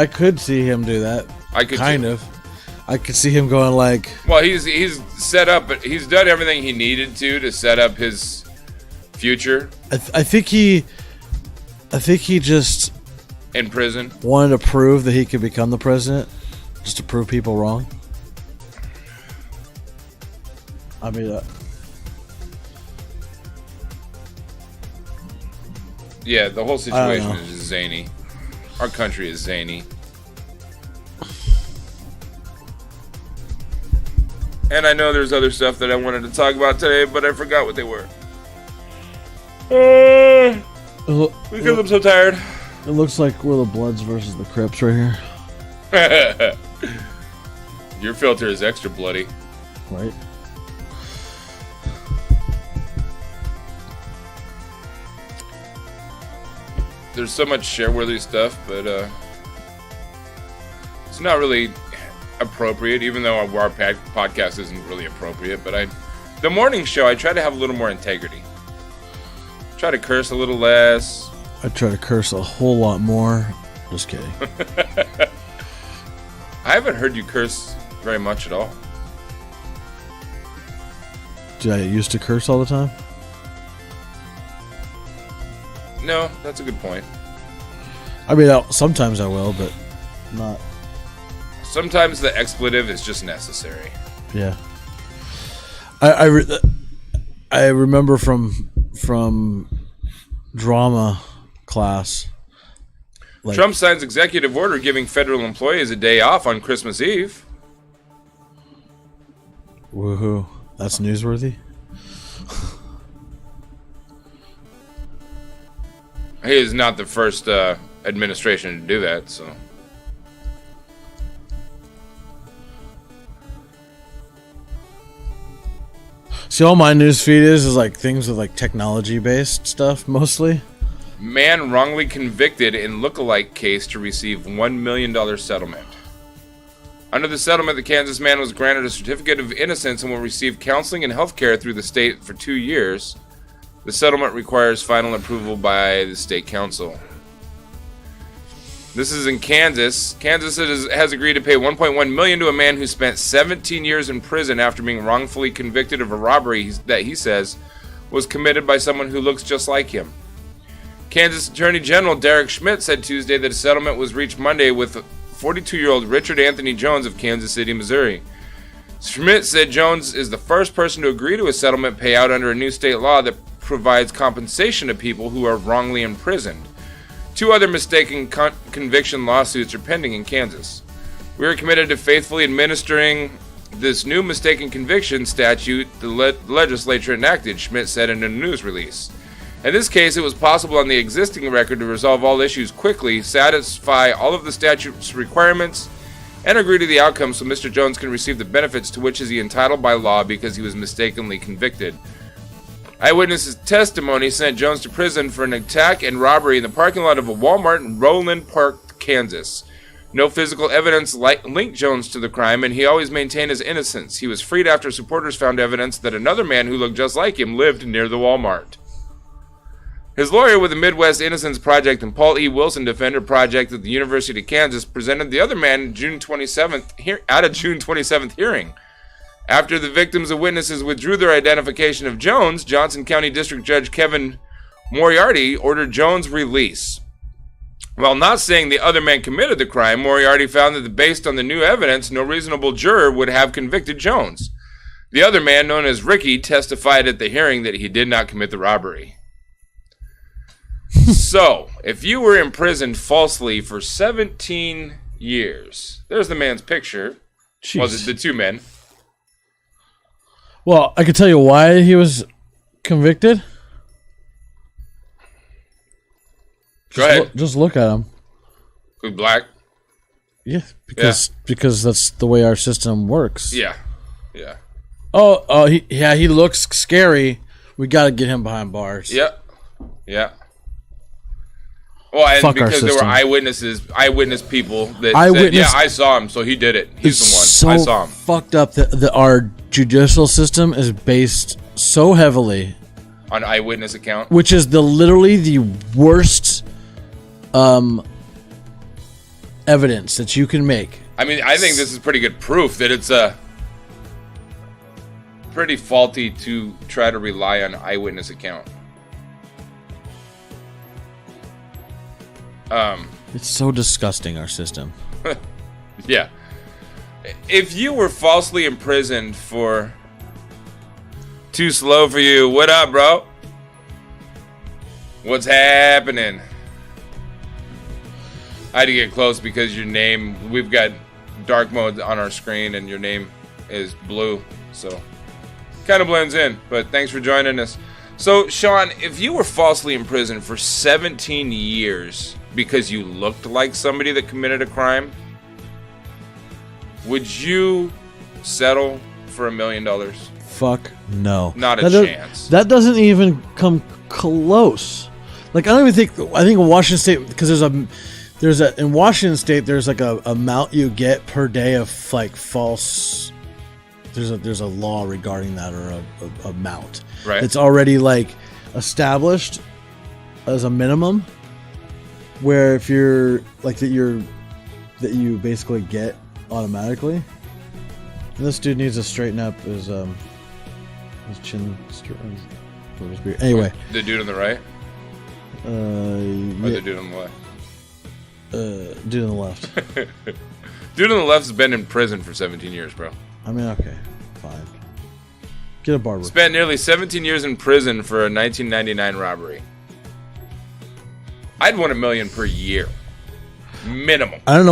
Speaker 2: could see him do that.
Speaker 1: I could
Speaker 2: kind of. I could see him going like.
Speaker 1: Well, he's set up, but he's done everything he needed to set up his future.
Speaker 2: I think he just
Speaker 1: in prison
Speaker 2: wanted to prove that he could become the president, just to prove people wrong. I mean,
Speaker 1: yeah, the whole situation is just zany. Our country is zany. And I know there's other stuff that I wanted to talk about today, but I forgot what they were. Because I'm so tired.
Speaker 2: It looks like we're the Bloods versus the Crips right here.
Speaker 1: Your filter is extra bloody.
Speaker 2: Right.
Speaker 1: There's so much share-worthy stuff, but it's not really appropriate, even though our podcast isn't really appropriate. But the morning show, I try to have a little more integrity. Try to curse a little less.
Speaker 2: I try to curse a whole lot more. Just kidding.
Speaker 1: I haven't heard you curse very much at all.
Speaker 2: Did I used to curse all the time?
Speaker 1: No, that's a good point.
Speaker 2: I mean, sometimes I will, but not.
Speaker 1: Sometimes the expletive is just necessary.
Speaker 2: Yeah. I remember from drama class.
Speaker 1: Trump signs executive order giving federal employees a day off on Christmas Eve.
Speaker 2: Woohoo. That's newsworthy?
Speaker 1: He is not the first administration to do that, so.
Speaker 2: See, all my news feed is things with technology based stuff mostly.
Speaker 1: Man wrongly convicted in lookalike case to receive $1 million settlement. Under the settlement, the Kansas man was granted a certificate of innocence and will receive counseling and health care through the state for 2 years. The settlement requires final approval by the state council. This is in Kansas. Kansas has agreed to pay $1.1 million to a man who spent 17 years in prison after being wrongfully convicted of a robbery that he says was committed by someone who looks just like him. Kansas Attorney General Derek Schmidt said Tuesday that a settlement was reached Monday with 42-year-old Richard Anthony Jones of Kansas City, Missouri. Schmidt said Jones is the first person to agree to a settlement payout under a new state law that provides compensation to people who are wrongly imprisoned. 2 other mistaken conviction lawsuits are pending in Kansas. We are committed to faithfully administering this new mistaken conviction statute the legislature enacted, Schmidt said in a news release. In this case, it was possible on the existing record to resolve all issues quickly, satisfy all of the statute's requirements, and agree to the outcome so Mr. Jones can receive the benefits to which is he entitled by law because he was mistakenly convicted. Eyewitnesses' testimony sent Jones to prison for an attack and robbery in the parking lot of a Walmart in Roland Park, Kansas. No physical evidence linked Jones to the crime, and he always maintained his innocence. He was freed after supporters found evidence that another man who looked just like him lived near the Walmart. His lawyer with the Midwest Innocence Project and Paul E. Wilson Defender Project at the University of Kansas presented the other man at a June 27th hearing. After the victims and witnesses withdrew their identification of Jones, Johnson County District Judge Kevin Moriarty ordered Jones' release. While not saying the other man committed the crime, Moriarty found that based on the new evidence, no reasonable juror would have convicted Jones. The other man, known as Ricky, testified at the hearing that he did not commit the robbery. So, if you were imprisoned falsely for 17 years, there's the man's picture.
Speaker 2: Jeez.
Speaker 1: Well, the two men.
Speaker 2: Well, I can tell you why he was convicted.
Speaker 1: Go ahead.
Speaker 2: Just look at him.
Speaker 1: Who's black?
Speaker 2: Yeah, because that's the way our system works.
Speaker 1: Yeah.
Speaker 2: He looks scary. We got to get him behind bars.
Speaker 1: Yeah. Well, and
Speaker 2: Fuck
Speaker 1: because there were eyewitness people that said, yeah, I saw him, so he did it. He's the one. I saw him.
Speaker 2: Fucked up that our judicial system is based so heavily
Speaker 1: on eyewitness account,
Speaker 2: which is literally the worst evidence that you can make.
Speaker 1: I mean, I think this is pretty good proof that it's pretty faulty to try to rely on eyewitness account.
Speaker 2: It's so disgusting, our system.
Speaker 1: Yeah. If you were falsely imprisoned for Too Slow For You, what up, bro? What's happening? I had to get close because your name, we've got dark mode on our screen and your name is blue, so kind of blends in, but thanks for joining us. So, Shawn, if you were falsely imprisoned for 17 years because you looked like somebody that committed a crime, would you settle for $1 million?
Speaker 2: Fuck no.
Speaker 1: Not a chance.
Speaker 2: That doesn't even come close. Like, I don't even think, I think in Washington State, because in Washington State, there's like a amount you get per day of like false, there's a law regarding that, or a amount.
Speaker 1: Right.
Speaker 2: It's already like established as a minimum, where if you're like that you basically get automatically. And this dude needs to straighten up his chin. His beard. Anyway,
Speaker 1: the dude on the right, or the dude on the left.
Speaker 2: Dude on the left.
Speaker 1: Dude on the left's been in prison for 17 years, bro.
Speaker 2: I mean, okay, fine. Get a barber.
Speaker 1: Spent nearly 17 years in prison for a 1999 robbery. I'd want $1 million per year, minimum.
Speaker 2: I don't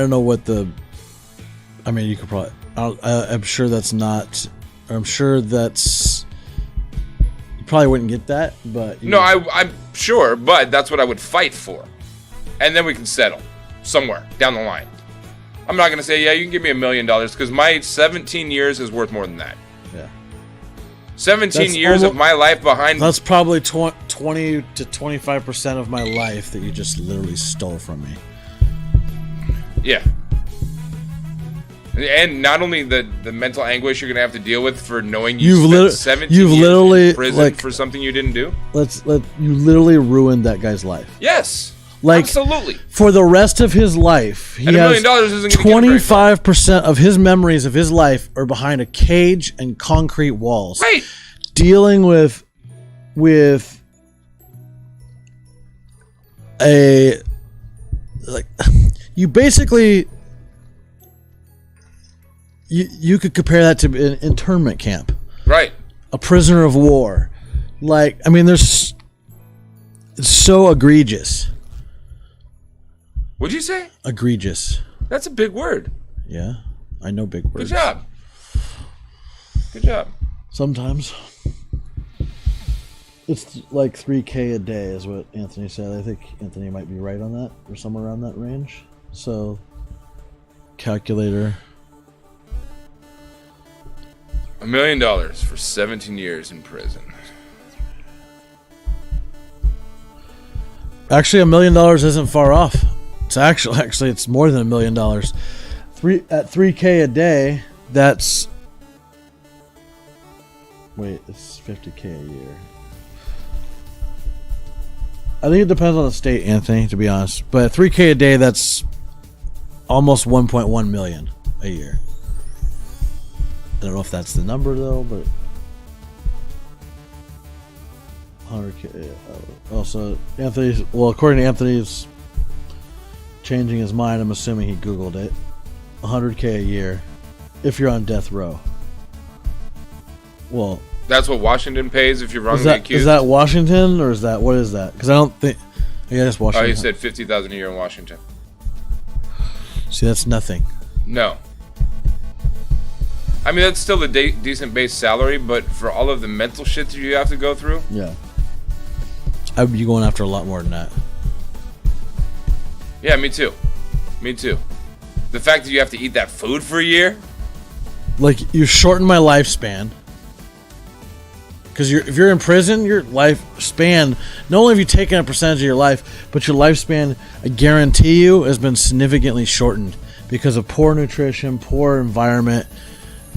Speaker 2: know what the. I mean, you could probably. I'm sure that's not. I'm sure that's. You probably wouldn't get that, but.
Speaker 1: No, I'm sure, but that's what I would fight for, and then we can settle somewhere down the line. I'm not gonna say, yeah, you can give me $1 million, because my 17 years is worth more than that.
Speaker 2: Yeah.
Speaker 1: 17 years of my life behind.
Speaker 2: That's probably 20 to 25% of my life that you just literally stole from me.
Speaker 1: Yeah. And not only the mental anguish you're gonna have to deal with for knowing you spent 17 years in prison for something you didn't do.
Speaker 2: You literally ruined that guy's life.
Speaker 1: Yes.
Speaker 2: Like,
Speaker 1: absolutely.
Speaker 2: For the rest of his life, he
Speaker 1: and $1
Speaker 2: has
Speaker 1: million isn't gonna
Speaker 2: 25% of his memories of his life are behind a cage and concrete walls.
Speaker 1: Right.
Speaker 2: Dealing with a, like, you basically, you could compare that to an internment camp.
Speaker 1: Right.
Speaker 2: A prisoner of war. Like, I mean, it's so egregious.
Speaker 1: What'd you say?
Speaker 2: Egregious.
Speaker 1: That's a big word.
Speaker 2: Yeah, I know big words.
Speaker 1: Good job. Good job.
Speaker 2: Sometimes. It's like 3K a day is what Anthony said. I think Anthony might be right on that, or somewhere around that range. So, calculator.
Speaker 1: $1 million for 17 years in prison.
Speaker 2: Actually, $1 million isn't far off. It's actually it's more than $1 million. At 3K a day, that's it's 50K a year. I think it depends on the state, Anthony, to be honest. But 3K a day, that's almost 1.1 million a year. I don't know if that's the number though, but 100K. Also, Anthony. Well, according to Anthony's changing his mind, I'm assuming he Googled it. 100K a year, if you're on death row. Well,
Speaker 1: that's what Washington pays if you're wrongly accused.
Speaker 2: Is that Washington or is that what is that? Because I don't think. Yeah, that's Washington.
Speaker 1: Oh, you said 50,000 a year in Washington.
Speaker 2: See, that's nothing.
Speaker 1: No. I mean, that's still a decent base salary, but for all of the mental shit that you have to go through.
Speaker 2: Yeah. I'd be going after a lot more than that.
Speaker 1: Yeah, me too. Me too. The fact that you have to eat that food for a year.
Speaker 2: Like, you shorten my lifespan. Because if you're in prison, your lifespan, not only have you taken a percentage of your life, but your lifespan, I guarantee you, has been significantly shortened because of poor nutrition, poor environment,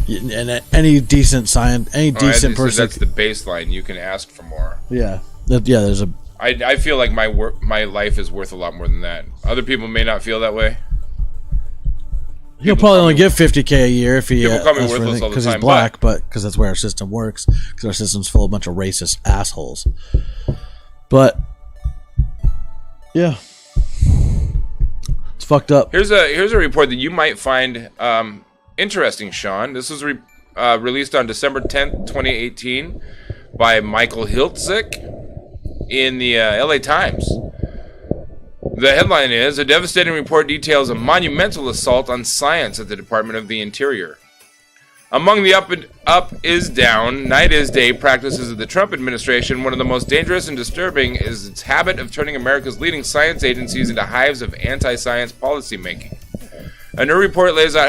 Speaker 2: and any decent science, any decent person.
Speaker 1: That's the baseline. You can ask for more.
Speaker 2: Yeah, there's a.
Speaker 1: I feel like my life is worth a lot more than that. Other people may not feel that way.
Speaker 2: He'll probably only get 50K a year if he
Speaker 1: people call me worthless all the time
Speaker 2: because he's black, but because that's where our system works. Because our system's full of a bunch of racist assholes. But yeah, it's fucked up.
Speaker 1: Here's a report that you might find interesting, Sean. This was released on December 10th, 2018, by Michael Hiltzik in the LA Times. The headline is, a devastating report details a monumental assault on science at the Department of the Interior. Among the up is down, night is day practices of the Trump administration, one of the most dangerous and disturbing is its habit of turning America's leading science agencies into hives of anti-science policymaking. A new report lays out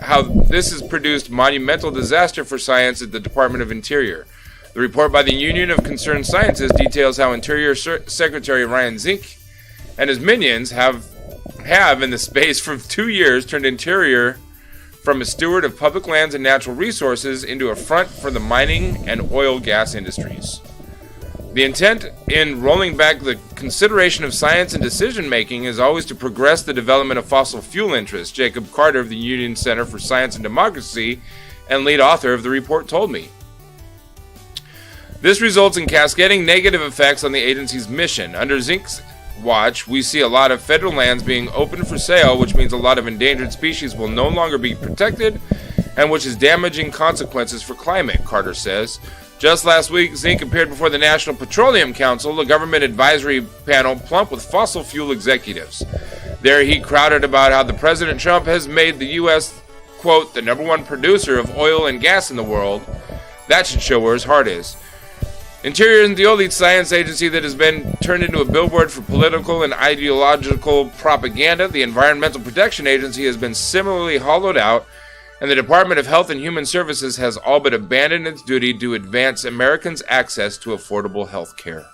Speaker 1: how this has produced monumental disaster for science at the Department of Interior. The report by the Union of Concerned Scientists details how Interior Secretary Ryan Zink and his minions have in the space for 2 years turned Interior from a steward of public lands and natural resources into a front for the mining and oil gas industries. The intent in rolling back the consideration of science and decision making is always to progress the development of fossil fuel interests, Jacob Carter of the Union Center for Science and Democracy and lead author of the report told me. This results in cascading negative effects on the agency's mission. Under Zink's watch, we see a lot of federal lands being open for sale, which means a lot of endangered species will no longer be protected, and which is damaging consequences for climate, Carter says. Just last week, Zink appeared before the National Petroleum Council, a government advisory panel plump with fossil fuel executives. There he crowded about how the President Trump has made the U.S., quote, the #1 producer of oil and gas in the world. That should show where his heart is. Interior isn't the only science agency that has been turned into a billboard for political and ideological propaganda. The Environmental Protection Agency has been similarly hollowed out, and the Department of Health and Human Services has all but abandoned its duty to advance Americans' access to affordable health care.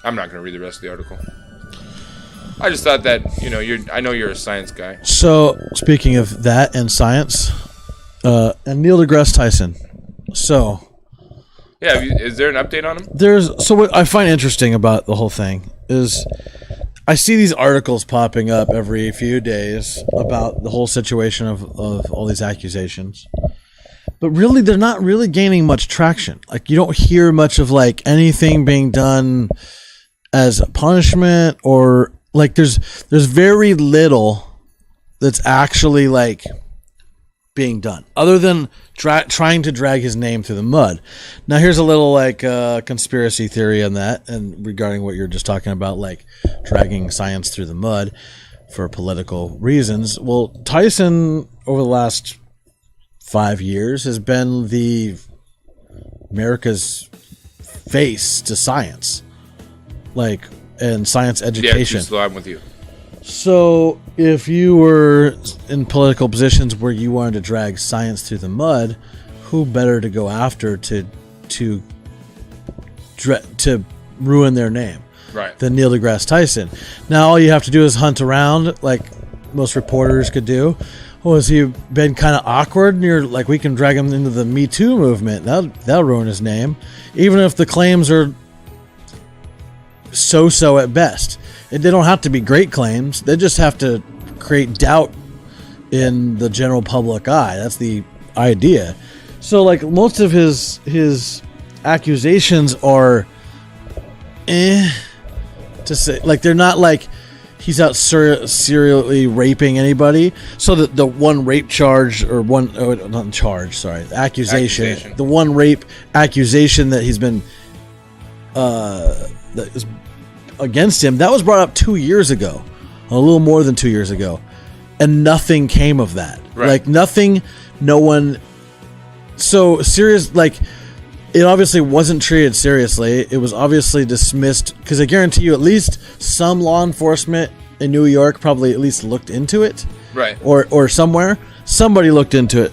Speaker 1: I'm not going to read the rest of the article. I just thought that, I know you're a science guy.
Speaker 2: So, speaking of that and science, and Neil deGrasse Tyson. So...
Speaker 1: yeah, is there an update on him?
Speaker 2: So what I find interesting about the whole thing is I see these articles popping up every few days about the whole situation of all these accusations. But really, they're not really gaining much traction. Like, you don't hear much of, like, anything being done as a punishment or, like, there's very little that's actually, like, being done other than trying to drag his name through the mud. Now here's a little like conspiracy theory on that and regarding what you're just talking about, like dragging science through the mud. for political reasons. Well, Tyson over the last 5 years has been the America's face to science, like, and science education.
Speaker 1: Yeah, I'm with you.
Speaker 2: So if you were in political positions where you wanted to drag science through the mud, who better to go after to ruin their name,
Speaker 1: right,
Speaker 2: than Neil deGrasse Tyson? Now all you have to do is hunt around like most reporters could do. Oh, has he been kind of awkward? And you're like, we can drag him into the Me Too movement. That'll ruin his name, even if the claims are so at best. They don't have to be great claims. They just have to create doubt in the general public eye. That's the idea. So, like, most of his accusations are, to say, like, they're not like he's out serially raping anybody. So the one rape charge or accusation. The one rape accusation that he's been that is against him, that was brought up 2 years ago, a little more than 2 years ago, and nothing came of that.
Speaker 1: Right.
Speaker 2: Like nothing, no one. So serious, like it obviously wasn't treated seriously. It was obviously dismissed because I guarantee you, at least some law enforcement in New York probably at least looked into it,
Speaker 1: right?
Speaker 2: Or somewhere somebody looked into it,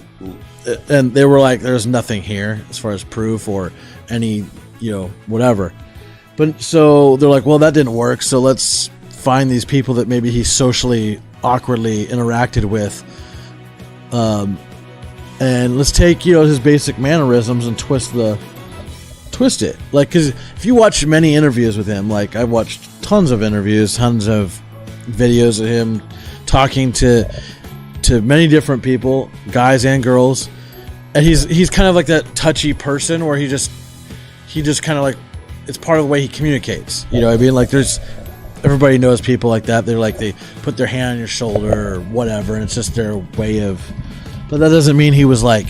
Speaker 2: and they were like, "There's nothing here as far as proof or any, whatever." But so they're like, well, that didn't work. So let's find these people that maybe he socially awkwardly interacted with, and let's take his basic mannerisms and twist it. Like, because if you watch many interviews with him, like I've watched tons of interviews, tons of videos of him talking to many different people, guys and girls, and he's kind of like that touchy person where he just kind of like. It's part of the way he communicates. You know what I mean? Like everybody knows people like that. They're like, they put their hand on your shoulder or whatever, and it's just their way of, but that doesn't mean he was like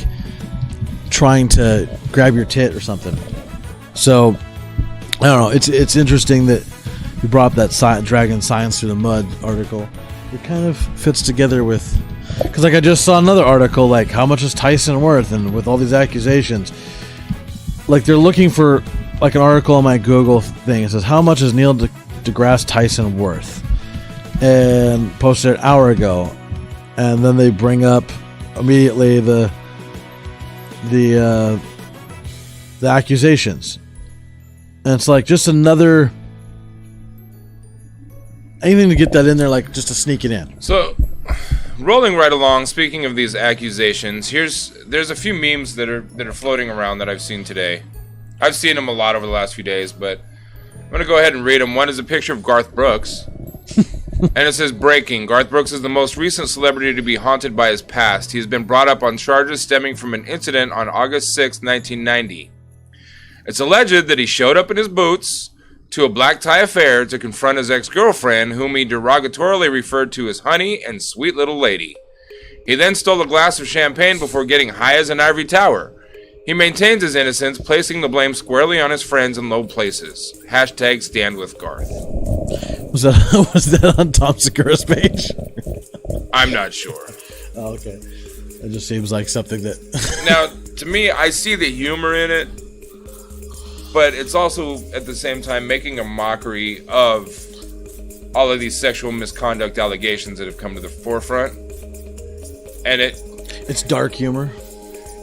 Speaker 2: trying to grab your tit or something. So I don't know. It's interesting that you brought up that Dragon Science Through the Mud article. It kind of fits together with, because like I just saw another article, like how much is Tyson worth? And with all these accusations, like they're looking for, like an article on my Google thing. It says, how much is Neil deGrasse Tyson worth? And posted an hour ago. And then they bring up immediately the accusations. And it's like just another, anything to get that in there, like just to sneak it in.
Speaker 1: So, rolling right along, speaking of these accusations, there's a few memes that are floating around that I've seen today. I've seen them a lot over the last few days, but I'm going to go ahead and read them. One is a picture of Garth Brooks, and it says, breaking. Garth Brooks is the most recent celebrity to be haunted by his past. He has been brought up on charges stemming from an incident on August 6, 1990. It's alleged that he showed up in his boots to a black tie affair to confront his ex-girlfriend, whom he derogatorily referred to as honey and sweet little lady. He then stole a glass of champagne before getting high as an ivory tower. He maintains his innocence, placing the blame squarely on his friends in low places. # stand with Garth.
Speaker 2: Was that on Tom Segura's page?
Speaker 1: I'm not sure.
Speaker 2: Oh, okay. It just seems like something that...
Speaker 1: Now, to me, I see the humor in it, but it's also, at the same time, making a mockery of all of these sexual misconduct allegations that have come to the forefront. And
Speaker 2: it's dark humor.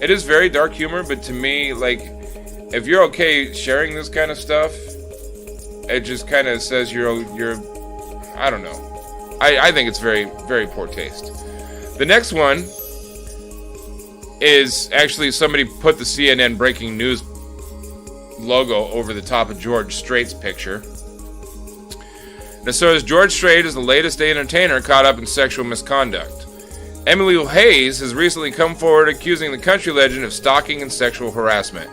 Speaker 1: It is very dark humor, but to me, like, if you're okay sharing this kind of stuff, it just kind of says you're I don't know. I think it's very, very poor taste. The next one is actually somebody put the CNN breaking news logo over the top of George Strait's picture. And so as George Strait is the latest entertainer caught up in sexual misconduct. Emily Hayes has recently come forward accusing the country legend of stalking and sexual harassment.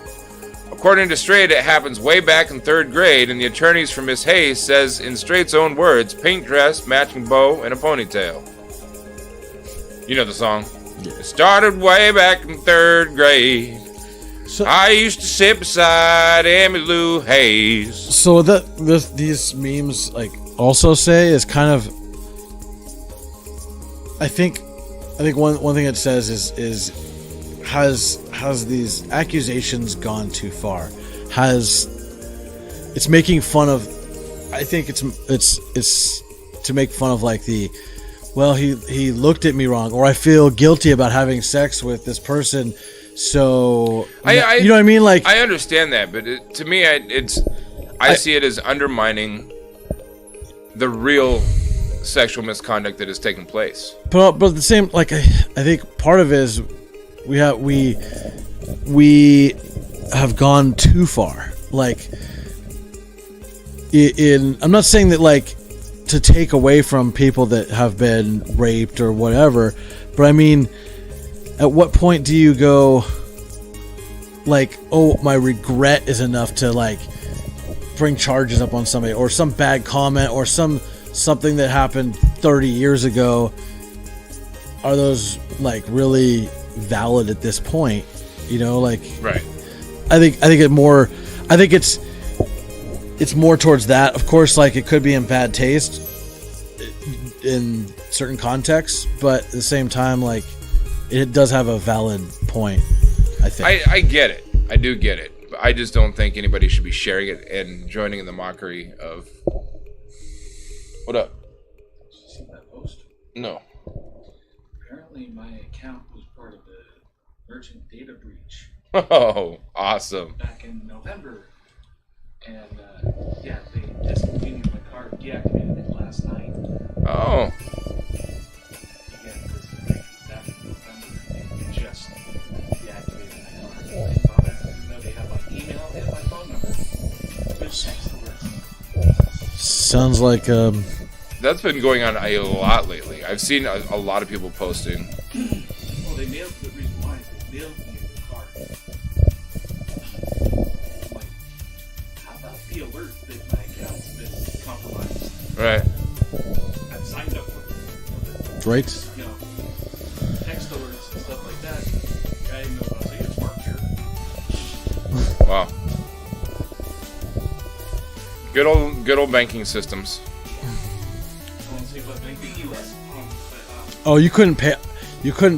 Speaker 1: According to Strait, it happens way back in 3rd grade, and the attorneys for Miss Hayes says, in Strait's own words, pink dress, matching bow, and a ponytail. You know the song? Yeah. It started way back in 3rd grade. So, I used to sit beside Emily Lou Hayes.
Speaker 2: So these memes like also say is kind of I think one thing it says is has these accusations gone too far? It's making fun of? I think it's to make fun of like he looked at me wrong, or I feel guilty about having sex with this person. So you know what I mean? Like,
Speaker 1: I understand that, but to me, I see it as undermining the real sexual misconduct that has taken place.
Speaker 2: But the same, like I think part of it is we have gone too far. Like, I'm not saying that like to take away from people that have been raped or whatever, but I mean, at what point do you go like, oh, my regret is enough to like bring charges up on somebody, or some bad comment, or something that happened 30 years ago? Are those like really valid at this point? You know, like,
Speaker 1: right.
Speaker 2: I think it's more towards that. Of course, like, it could be in bad taste in certain contexts, but at the same time, like, it does have a valid point, I think.
Speaker 1: I get it. I do get it. But I just don't think anybody should be sharing it and joining in the mockery of... What up?
Speaker 9: Did you see that post?
Speaker 1: No.
Speaker 9: Apparently my account was part of the merchant data breach.
Speaker 1: Oh, awesome.
Speaker 9: Back in November. And, yeah, they discontinued my card, deactivated it last night.
Speaker 1: Oh.
Speaker 9: Yeah, because back in November, they just deactivated my card. They thought even though they have my email and my phone number, which text alerts.
Speaker 2: Sounds like
Speaker 1: That's been going on a lot lately. I've seen a lot of people posting.
Speaker 9: Well, they mailed, the reason why is they mailed me a new card. I'm like, how about the alert that my account's been compromised?
Speaker 1: Right.
Speaker 9: I've signed up for it.
Speaker 2: right.
Speaker 9: You know, text alerts and stuff like that. I didn't know about it. It's marked here.
Speaker 1: Wow. Good old banking systems.
Speaker 2: Oh, you couldn't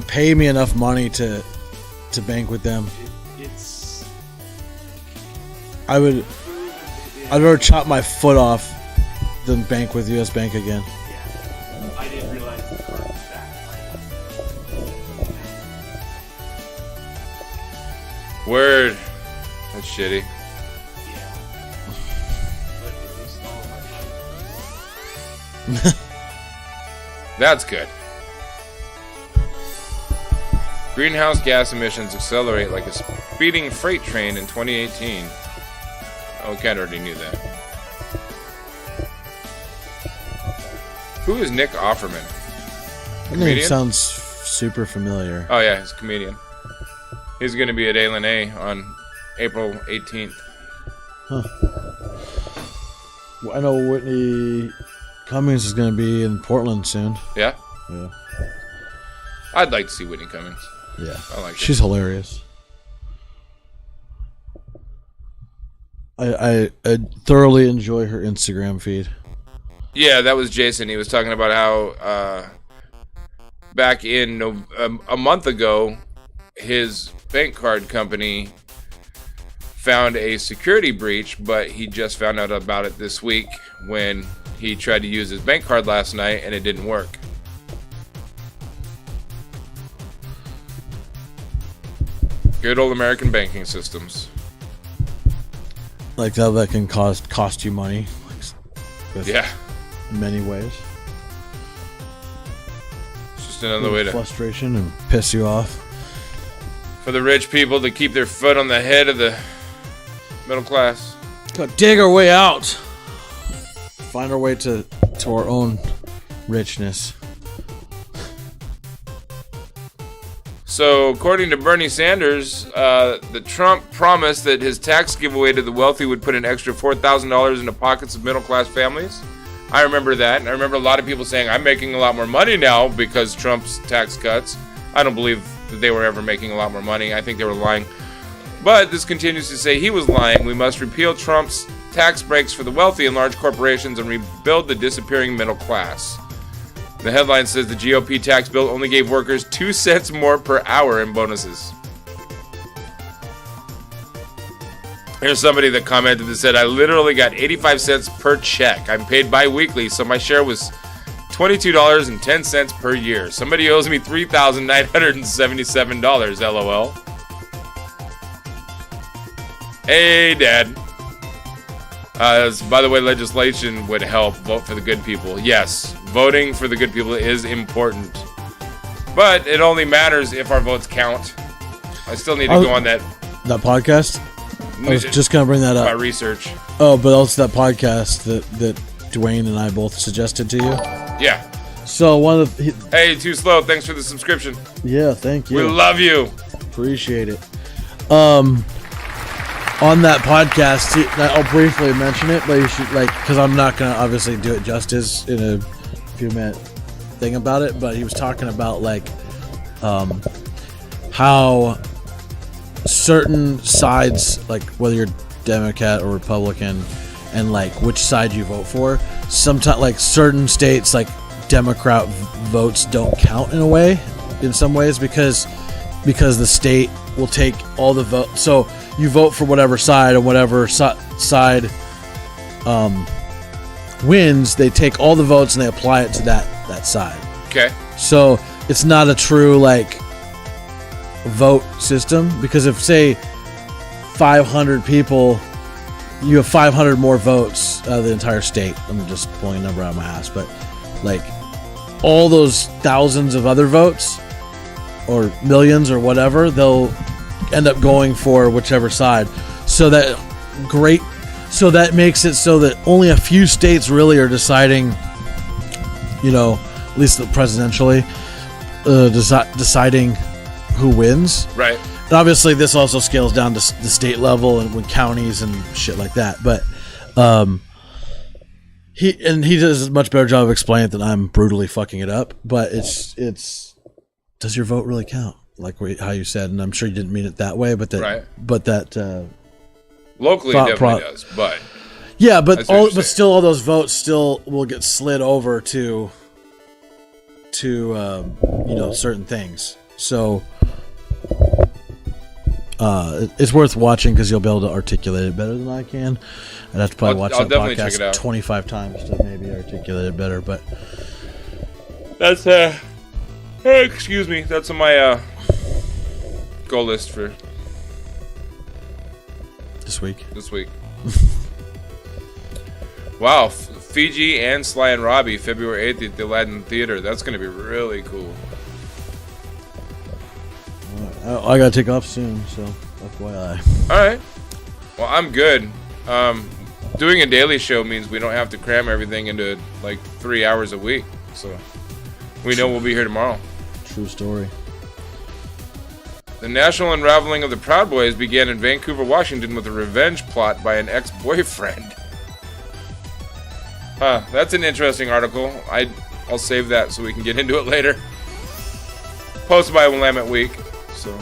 Speaker 2: pay me enough money to bank with them. I'd rather chop my foot off than bank with US Bank again.
Speaker 9: Yeah. I didn't realize the card was back.
Speaker 1: Word. That's shitty.
Speaker 9: Yeah. But at least all of my money.
Speaker 1: That's good. Greenhouse gas emissions accelerate like a speeding freight train in 2018. Oh, Kat already knew that. Who is Nick Offerman?
Speaker 2: That name sounds super familiar.
Speaker 1: Oh yeah, he's a comedian. He's going to be at A on April 18th.
Speaker 2: Huh. Well, I know Whitney Cummings is going to be in Portland soon.
Speaker 1: Yeah?
Speaker 2: Yeah.
Speaker 1: I'd like to see Whitney Cummings.
Speaker 2: Yeah.
Speaker 1: I like
Speaker 2: She's hilarious. I thoroughly enjoy her Instagram feed.
Speaker 1: Yeah, that was Jason. He was talking about how back in a month ago, his bank card company found a security breach, but he just found out about it this week when he tried to use his bank card last night and it didn't work. Good old American banking systems.
Speaker 2: Like how that can cost you money.
Speaker 1: Yeah.
Speaker 2: In many ways.
Speaker 1: It's just another way to...
Speaker 2: frustration and piss you off.
Speaker 1: For the rich people to keep their foot on the head of the middle class.
Speaker 2: Gotta dig our way out. Find our way to our own richness.
Speaker 1: So, according to Bernie Sanders, the Trump promised that his tax giveaway to the wealthy would put an extra $4,000 in the pockets of middle-class families. I remember that, and I remember a lot of people saying, I'm making a lot more money now because Trump's tax cuts. I don't believe that they were ever making a lot more money. I think they were lying. But this continues to say he was lying. We must repeal Trump's tax breaks for the wealthy and large corporations and rebuild the disappearing middle class. The headline says the GOP tax bill only gave workers 2 cents more per hour in bonuses. Here's somebody that commented that said, I literally got 85 cents per check. I'm paid bi-weekly, so my share was $22.10 per year. Somebody owes me $3,977, LOL. Hey, Dad. By the way, legislation would help. Vote for the good people. Yes, voting for the good people is important. But it only matters if our votes count. I still need to go on that
Speaker 2: podcast. I was just going to bring that up.
Speaker 1: My research.
Speaker 2: Oh, but also that podcast that Dwayne and I both suggested to you.
Speaker 1: Yeah.
Speaker 2: So one of the...
Speaker 1: Hey, Too Slow, thanks for the subscription.
Speaker 2: Yeah, thank you.
Speaker 1: We love you.
Speaker 2: Appreciate it. On that podcast, I'll briefly mention it, but you should, because I'm not going to obviously do it justice in a few minute thing about it, but he was talking about, how certain sides, like whether you're Democrat or Republican, and which side you vote for, sometimes certain states, Democrat votes don't count in a way, in some ways, because the state will take all the votes. So you vote for whatever side, and whatever side wins, they take all the votes and they apply it to that side.
Speaker 1: Okay.
Speaker 2: So it's not a true vote system, because if say 500 people, you have 500 more votes out of the entire state. I'm just pulling a number out of my ass, but all those thousands of other votes or millions or whatever, they'll end up going for whichever side. So that makes it so that only a few states really are deciding, at least presidentially, deciding who wins. Right. And obviously this also scales down to the state level and with counties and shit like that. But he does a much better job of explaining it than I'm brutally fucking it up. But it's does your vote really count? How you said, and I'm sure you didn't mean it that way, but that, right. But that
Speaker 1: locally definitely does. But
Speaker 2: yeah, but still, all those votes still will get slid over to certain things. So it's worth watching because you'll be able to articulate it better than I can. I'd have to probably watch that podcast 25 times to maybe articulate it better. But
Speaker 1: that's excuse me, that's on my goal list for
Speaker 2: this week.
Speaker 1: Wow, Fiji and Sly and Robbie, February 8th at the Aladdin Theater. That's going to be really cool.
Speaker 2: I gotta take off soon, so FYI.
Speaker 1: Alright. Well, I'm good. Doing a daily show means we don't have to cram everything into 3 hours a week. So we know we'll be here tomorrow.
Speaker 2: True story.
Speaker 1: The national unraveling of the Proud Boys began in Vancouver, Washington with a revenge plot by an ex-boyfriend. That's an interesting article. I'll save that so we can get into it later. Posted by Willamette Week. So,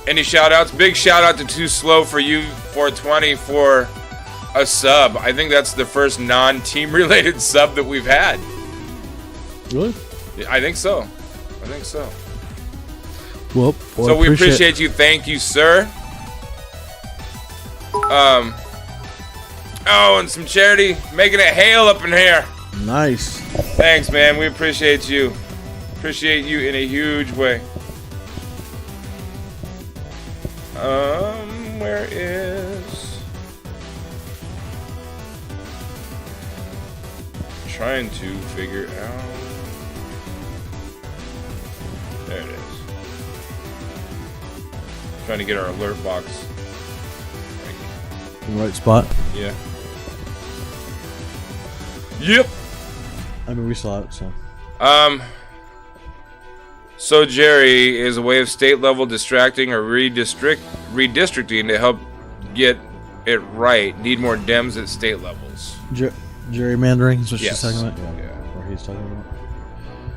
Speaker 1: any shout outs? Big shout out to Too Slow for You 420 for a sub. I think that's the first non-team related sub that we've had.
Speaker 2: Really?
Speaker 1: I think so.
Speaker 2: Well,
Speaker 1: so we appreciate you. Thank you, sir. Oh, and some charity, making it hail up in here.
Speaker 2: Nice.
Speaker 1: Thanks, man. We appreciate you. Appreciate you in a huge way. Where is... Trying to figure out... There it is. Trying to get our alert box.
Speaker 2: In the right spot?
Speaker 1: Yeah. Yep.
Speaker 2: I mean, we saw it, so...
Speaker 1: So Jerry is a way of state-level distracting or redistricting to help get it right. Need more Dems at state levels.
Speaker 2: Gerrymandering is what
Speaker 1: yes.
Speaker 2: she's talking about? Yeah. Or he's talking about?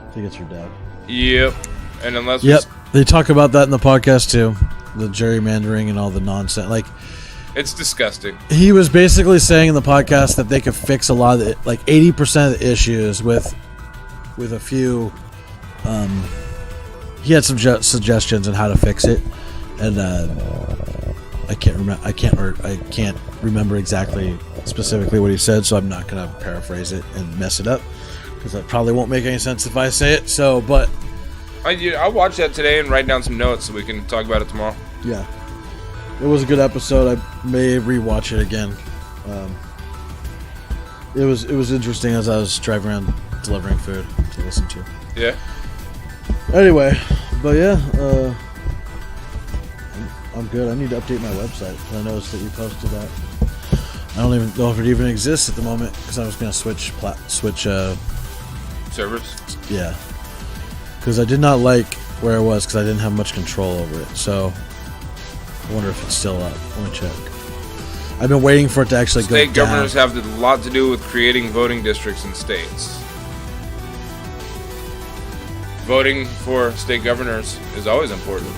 Speaker 2: I think it's your dad.
Speaker 1: Yep. And unless
Speaker 2: Yep. They talk about that in the podcast, too. The gerrymandering and all the nonsense.
Speaker 1: It's disgusting.
Speaker 2: He was basically saying in the podcast that they could fix a lot of it, like 80% of the issues with a few. He had some suggestions on how to fix it, and I can't remember exactly specifically what he said, so I'm not gonna paraphrase it and mess it up because that probably won't make any sense if I say it. So, but
Speaker 1: I'll watch that today and write down some notes so we can talk about it tomorrow.
Speaker 2: yeah, it was a good episode. I may rewatch it again. It was interesting as I was driving around delivering food to listen to.
Speaker 1: Yeah.
Speaker 2: Anyway, but yeah, I'm good. I need to update my website because I noticed that you posted that. I don't even know if it even exists at the moment because I was going to switch
Speaker 1: servers.
Speaker 2: Yeah, because I did not like where it was because I didn't have much control over it. So I wonder if it's still up. Let me check. I've been waiting for it to actually go down.
Speaker 1: State governors have a lot to do with creating voting districts in states. Voting for state governors is always important.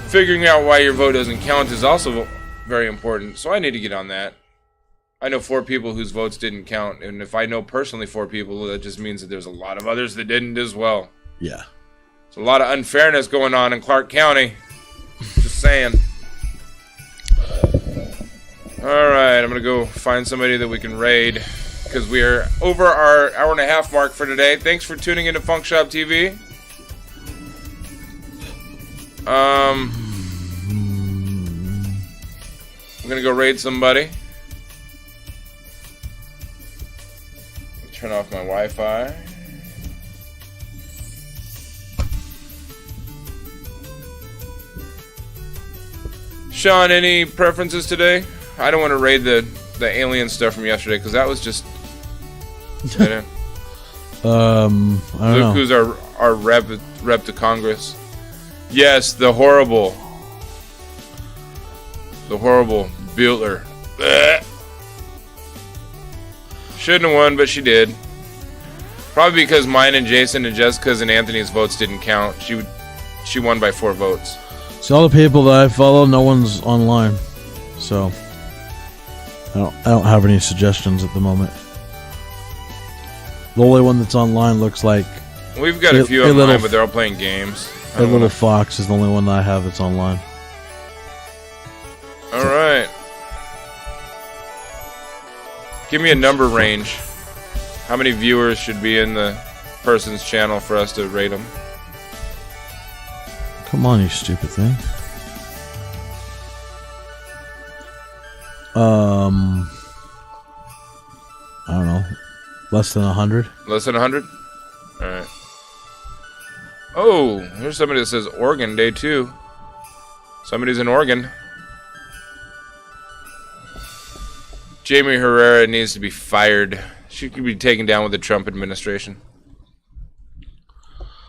Speaker 1: Figuring out why your vote doesn't count is also very important, so I need to get on that. I know 4 people whose votes didn't count, and if I know personally 4 people, that just means that there's a lot of others that didn't as well.
Speaker 2: Yeah.
Speaker 1: There's a lot of unfairness going on in Clark County. Just saying. Alright, I'm going to go find somebody that we can raid, because we are over our hour-and-a-half mark for today. Thanks for tuning into FunkShop TV. I'm gonna go raid somebody. Turn off my Wi-Fi. Sean, any preferences today? I don't want to raid the alien stuff from yesterday because that was just. I don't know. Who's our rep to Congress? Yes, the horrible Bueller. Shouldn't have won, but she did. Probably because mine and Jason and Jessica's and Anthony's votes didn't count. She won by 4 votes.
Speaker 2: So all the people that I follow, no one's online. So I don't have any suggestions at the moment. The only one that's online looks like
Speaker 1: we've got a few online, but they're all playing games.
Speaker 2: A little Fox is the only one that I have that's online.
Speaker 1: Alright. Give me a number range. How many viewers should be in the person's channel for us to rate them?
Speaker 2: Come on, you stupid thing. I don't know. Less than 100?
Speaker 1: Less than 100? Alright. Oh, here's somebody that says Oregon Day 2. Somebody's in Oregon. Jamie Herrera needs to be fired. She could be taken down with the Trump administration.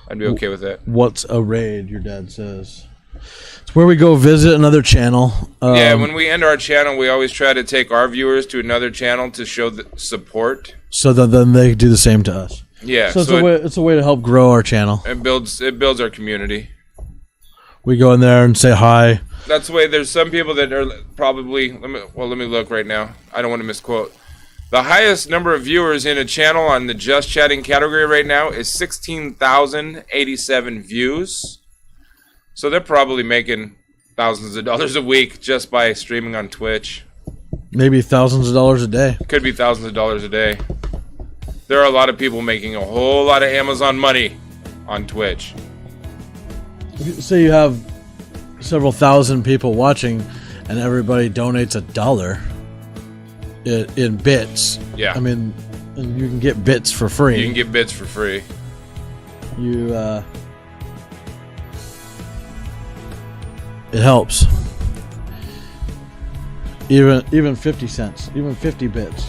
Speaker 1: I'd be okay with that.
Speaker 2: What's a raid, your dad says? It's where we go visit another channel.
Speaker 1: Yeah, when we end our channel, we always try to take our viewers to another channel to show the support.
Speaker 2: So that then they do the same to us.
Speaker 1: Yeah.
Speaker 2: So it's a way to help grow our channel.
Speaker 1: It builds our community.
Speaker 2: We go in there and say hi.
Speaker 1: That's the way. There's some people that are probably. Let me look right now. I don't want to misquote. The highest number of viewers in a channel on the Just Chatting category right now is 16,087 views. So they're probably making thousands of dollars a week just by streaming on Twitch.
Speaker 2: Maybe thousands of dollars a day.
Speaker 1: Could be thousands of dollars a day. There are a lot of people making a whole lot of Amazon money on Twitch.
Speaker 2: Say you have several thousand people watching and everybody donates $1 in bits.
Speaker 1: Yeah.
Speaker 2: I mean, you can get bits for free.
Speaker 1: You can get bits for free.
Speaker 2: It helps. Even 50 cents, even 50 bits,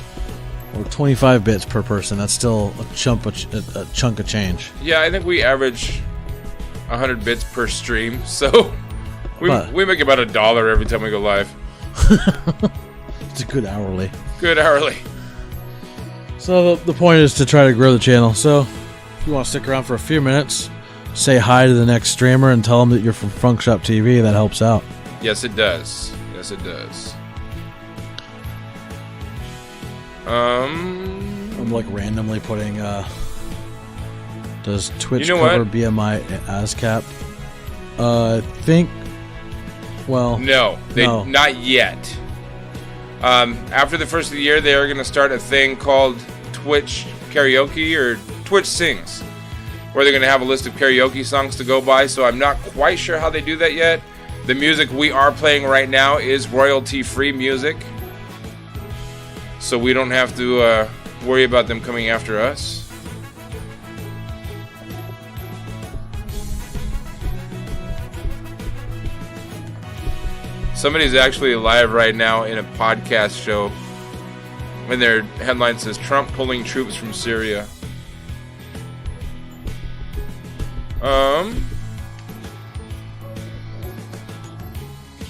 Speaker 2: or 25 bits per person. That's still a chunk of change.
Speaker 1: Yeah, I think we average 100 bits per stream, so we make about $1 every time we go live.
Speaker 2: It's a good hourly.
Speaker 1: Good hourly.
Speaker 2: So the point is to try to grow the channel. So if you want to stick around for a few minutes, say hi to the next streamer and tell them that you're from FunkShop TV. That helps out.
Speaker 1: Yes, it does. Yes, it does.
Speaker 2: I'm like randomly putting does Twitch
Speaker 1: You know
Speaker 2: cover
Speaker 1: what?
Speaker 2: BMI ASCAP? Think well
Speaker 1: No, not yet. After the first of the year, they are going to start a thing called Twitch Karaoke or Twitch Sings, where they're going to have a list of karaoke songs to go by. So I'm not quite sure how they do that yet. The music we are playing right now is royalty-free music, so we don't have to worry about them coming after us. Somebody's actually live right now in a podcast show, and their headline says, Trump pulling troops from Syria.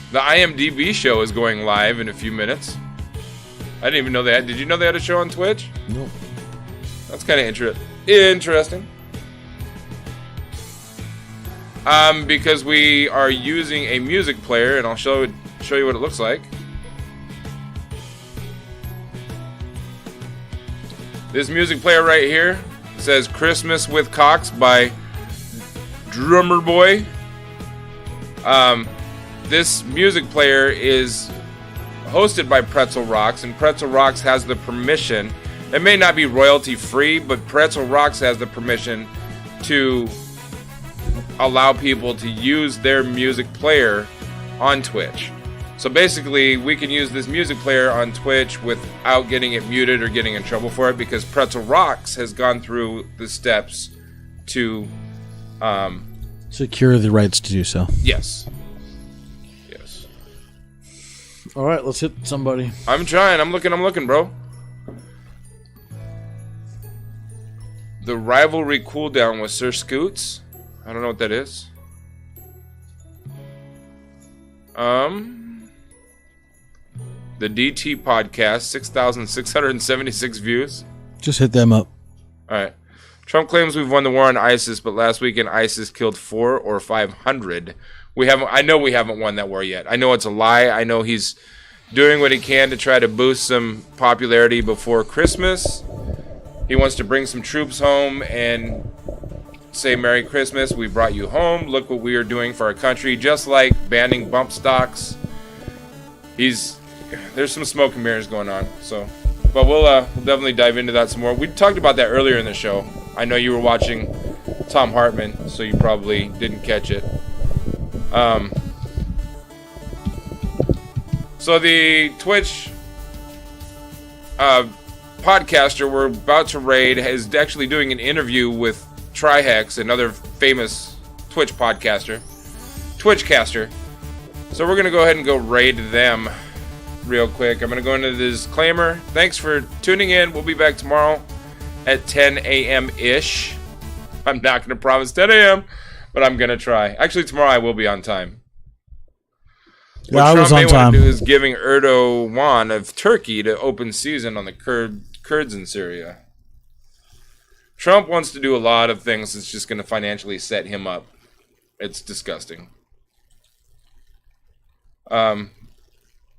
Speaker 1: The IMDb show is going live in a few minutes. I didn't even know they had. Did you know they had a show on Twitch?
Speaker 2: Nope.
Speaker 1: That's kind of interesting. Because we are using a music player, and I'll show you what it looks like. This music player right here says "Christmas with Cox" by Drummer Boy. This music player is hosted by Pretzel Rocks, and Pretzel Rocks has the permission. It may not be royalty free, but Pretzel Rocks has the permission to allow people to use their music player on Twitch. So basically, we can use this music player on Twitch without getting it muted or getting in trouble for it, because Pretzel Rocks has gone through the steps to
Speaker 2: secure the rights to do so.
Speaker 1: Yes.
Speaker 2: All right, let's hit somebody.
Speaker 1: I'm trying. I'm looking, bro. The rivalry cooldown with Sir Scoots. I don't know what that is. The DT podcast, 6,676 views.
Speaker 2: Just hit them up.
Speaker 1: All right. Trump claims we've won the war on ISIS, but last weekend ISIS killed 400 or 500. I know we haven't won that war yet. I know it's a lie. I know he's doing what he can to try to boost some popularity before Christmas. He wants to bring some troops home and say Merry Christmas, we brought you home. Look what we are doing for our country. Just like banning bump stocks. There's some smoke and mirrors going on. But we'll definitely dive into that some more. We talked about that earlier in the show. I know you were watching Tom Hartman, so you probably didn't catch it. So the Twitch podcaster we're about to raid is actually doing an interview with Trihex, another famous Twitchcaster. So we're going to go ahead and go raid them real quick. I'm going to go into the disclaimer. Thanks for tuning in. We'll be back tomorrow at 10 a.m.-ish. I'm not going to promise 10 a.m., but I'm going to try. Actually, tomorrow I will be on time. What Trump may want to do is giving Erdogan of Turkey to open season on the Kurds in Syria. Trump wants to do a lot of things that's just going to financially set him up. It's disgusting. And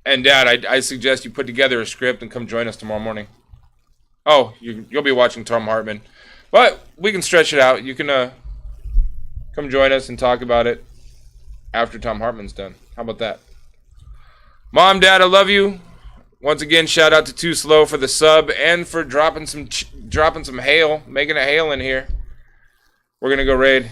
Speaker 1: Dad, I suggest you put together a script and come join us tomorrow morning. Oh, you'll be watching Tom Hartman. But we can stretch it out. You can come join us and talk about it after Tom Hartman's done. How about that? Mom, Dad, I love you. Once again, shout out to Too Slow for the sub and for dropping some hail, making a hail in here. We're going to go raid.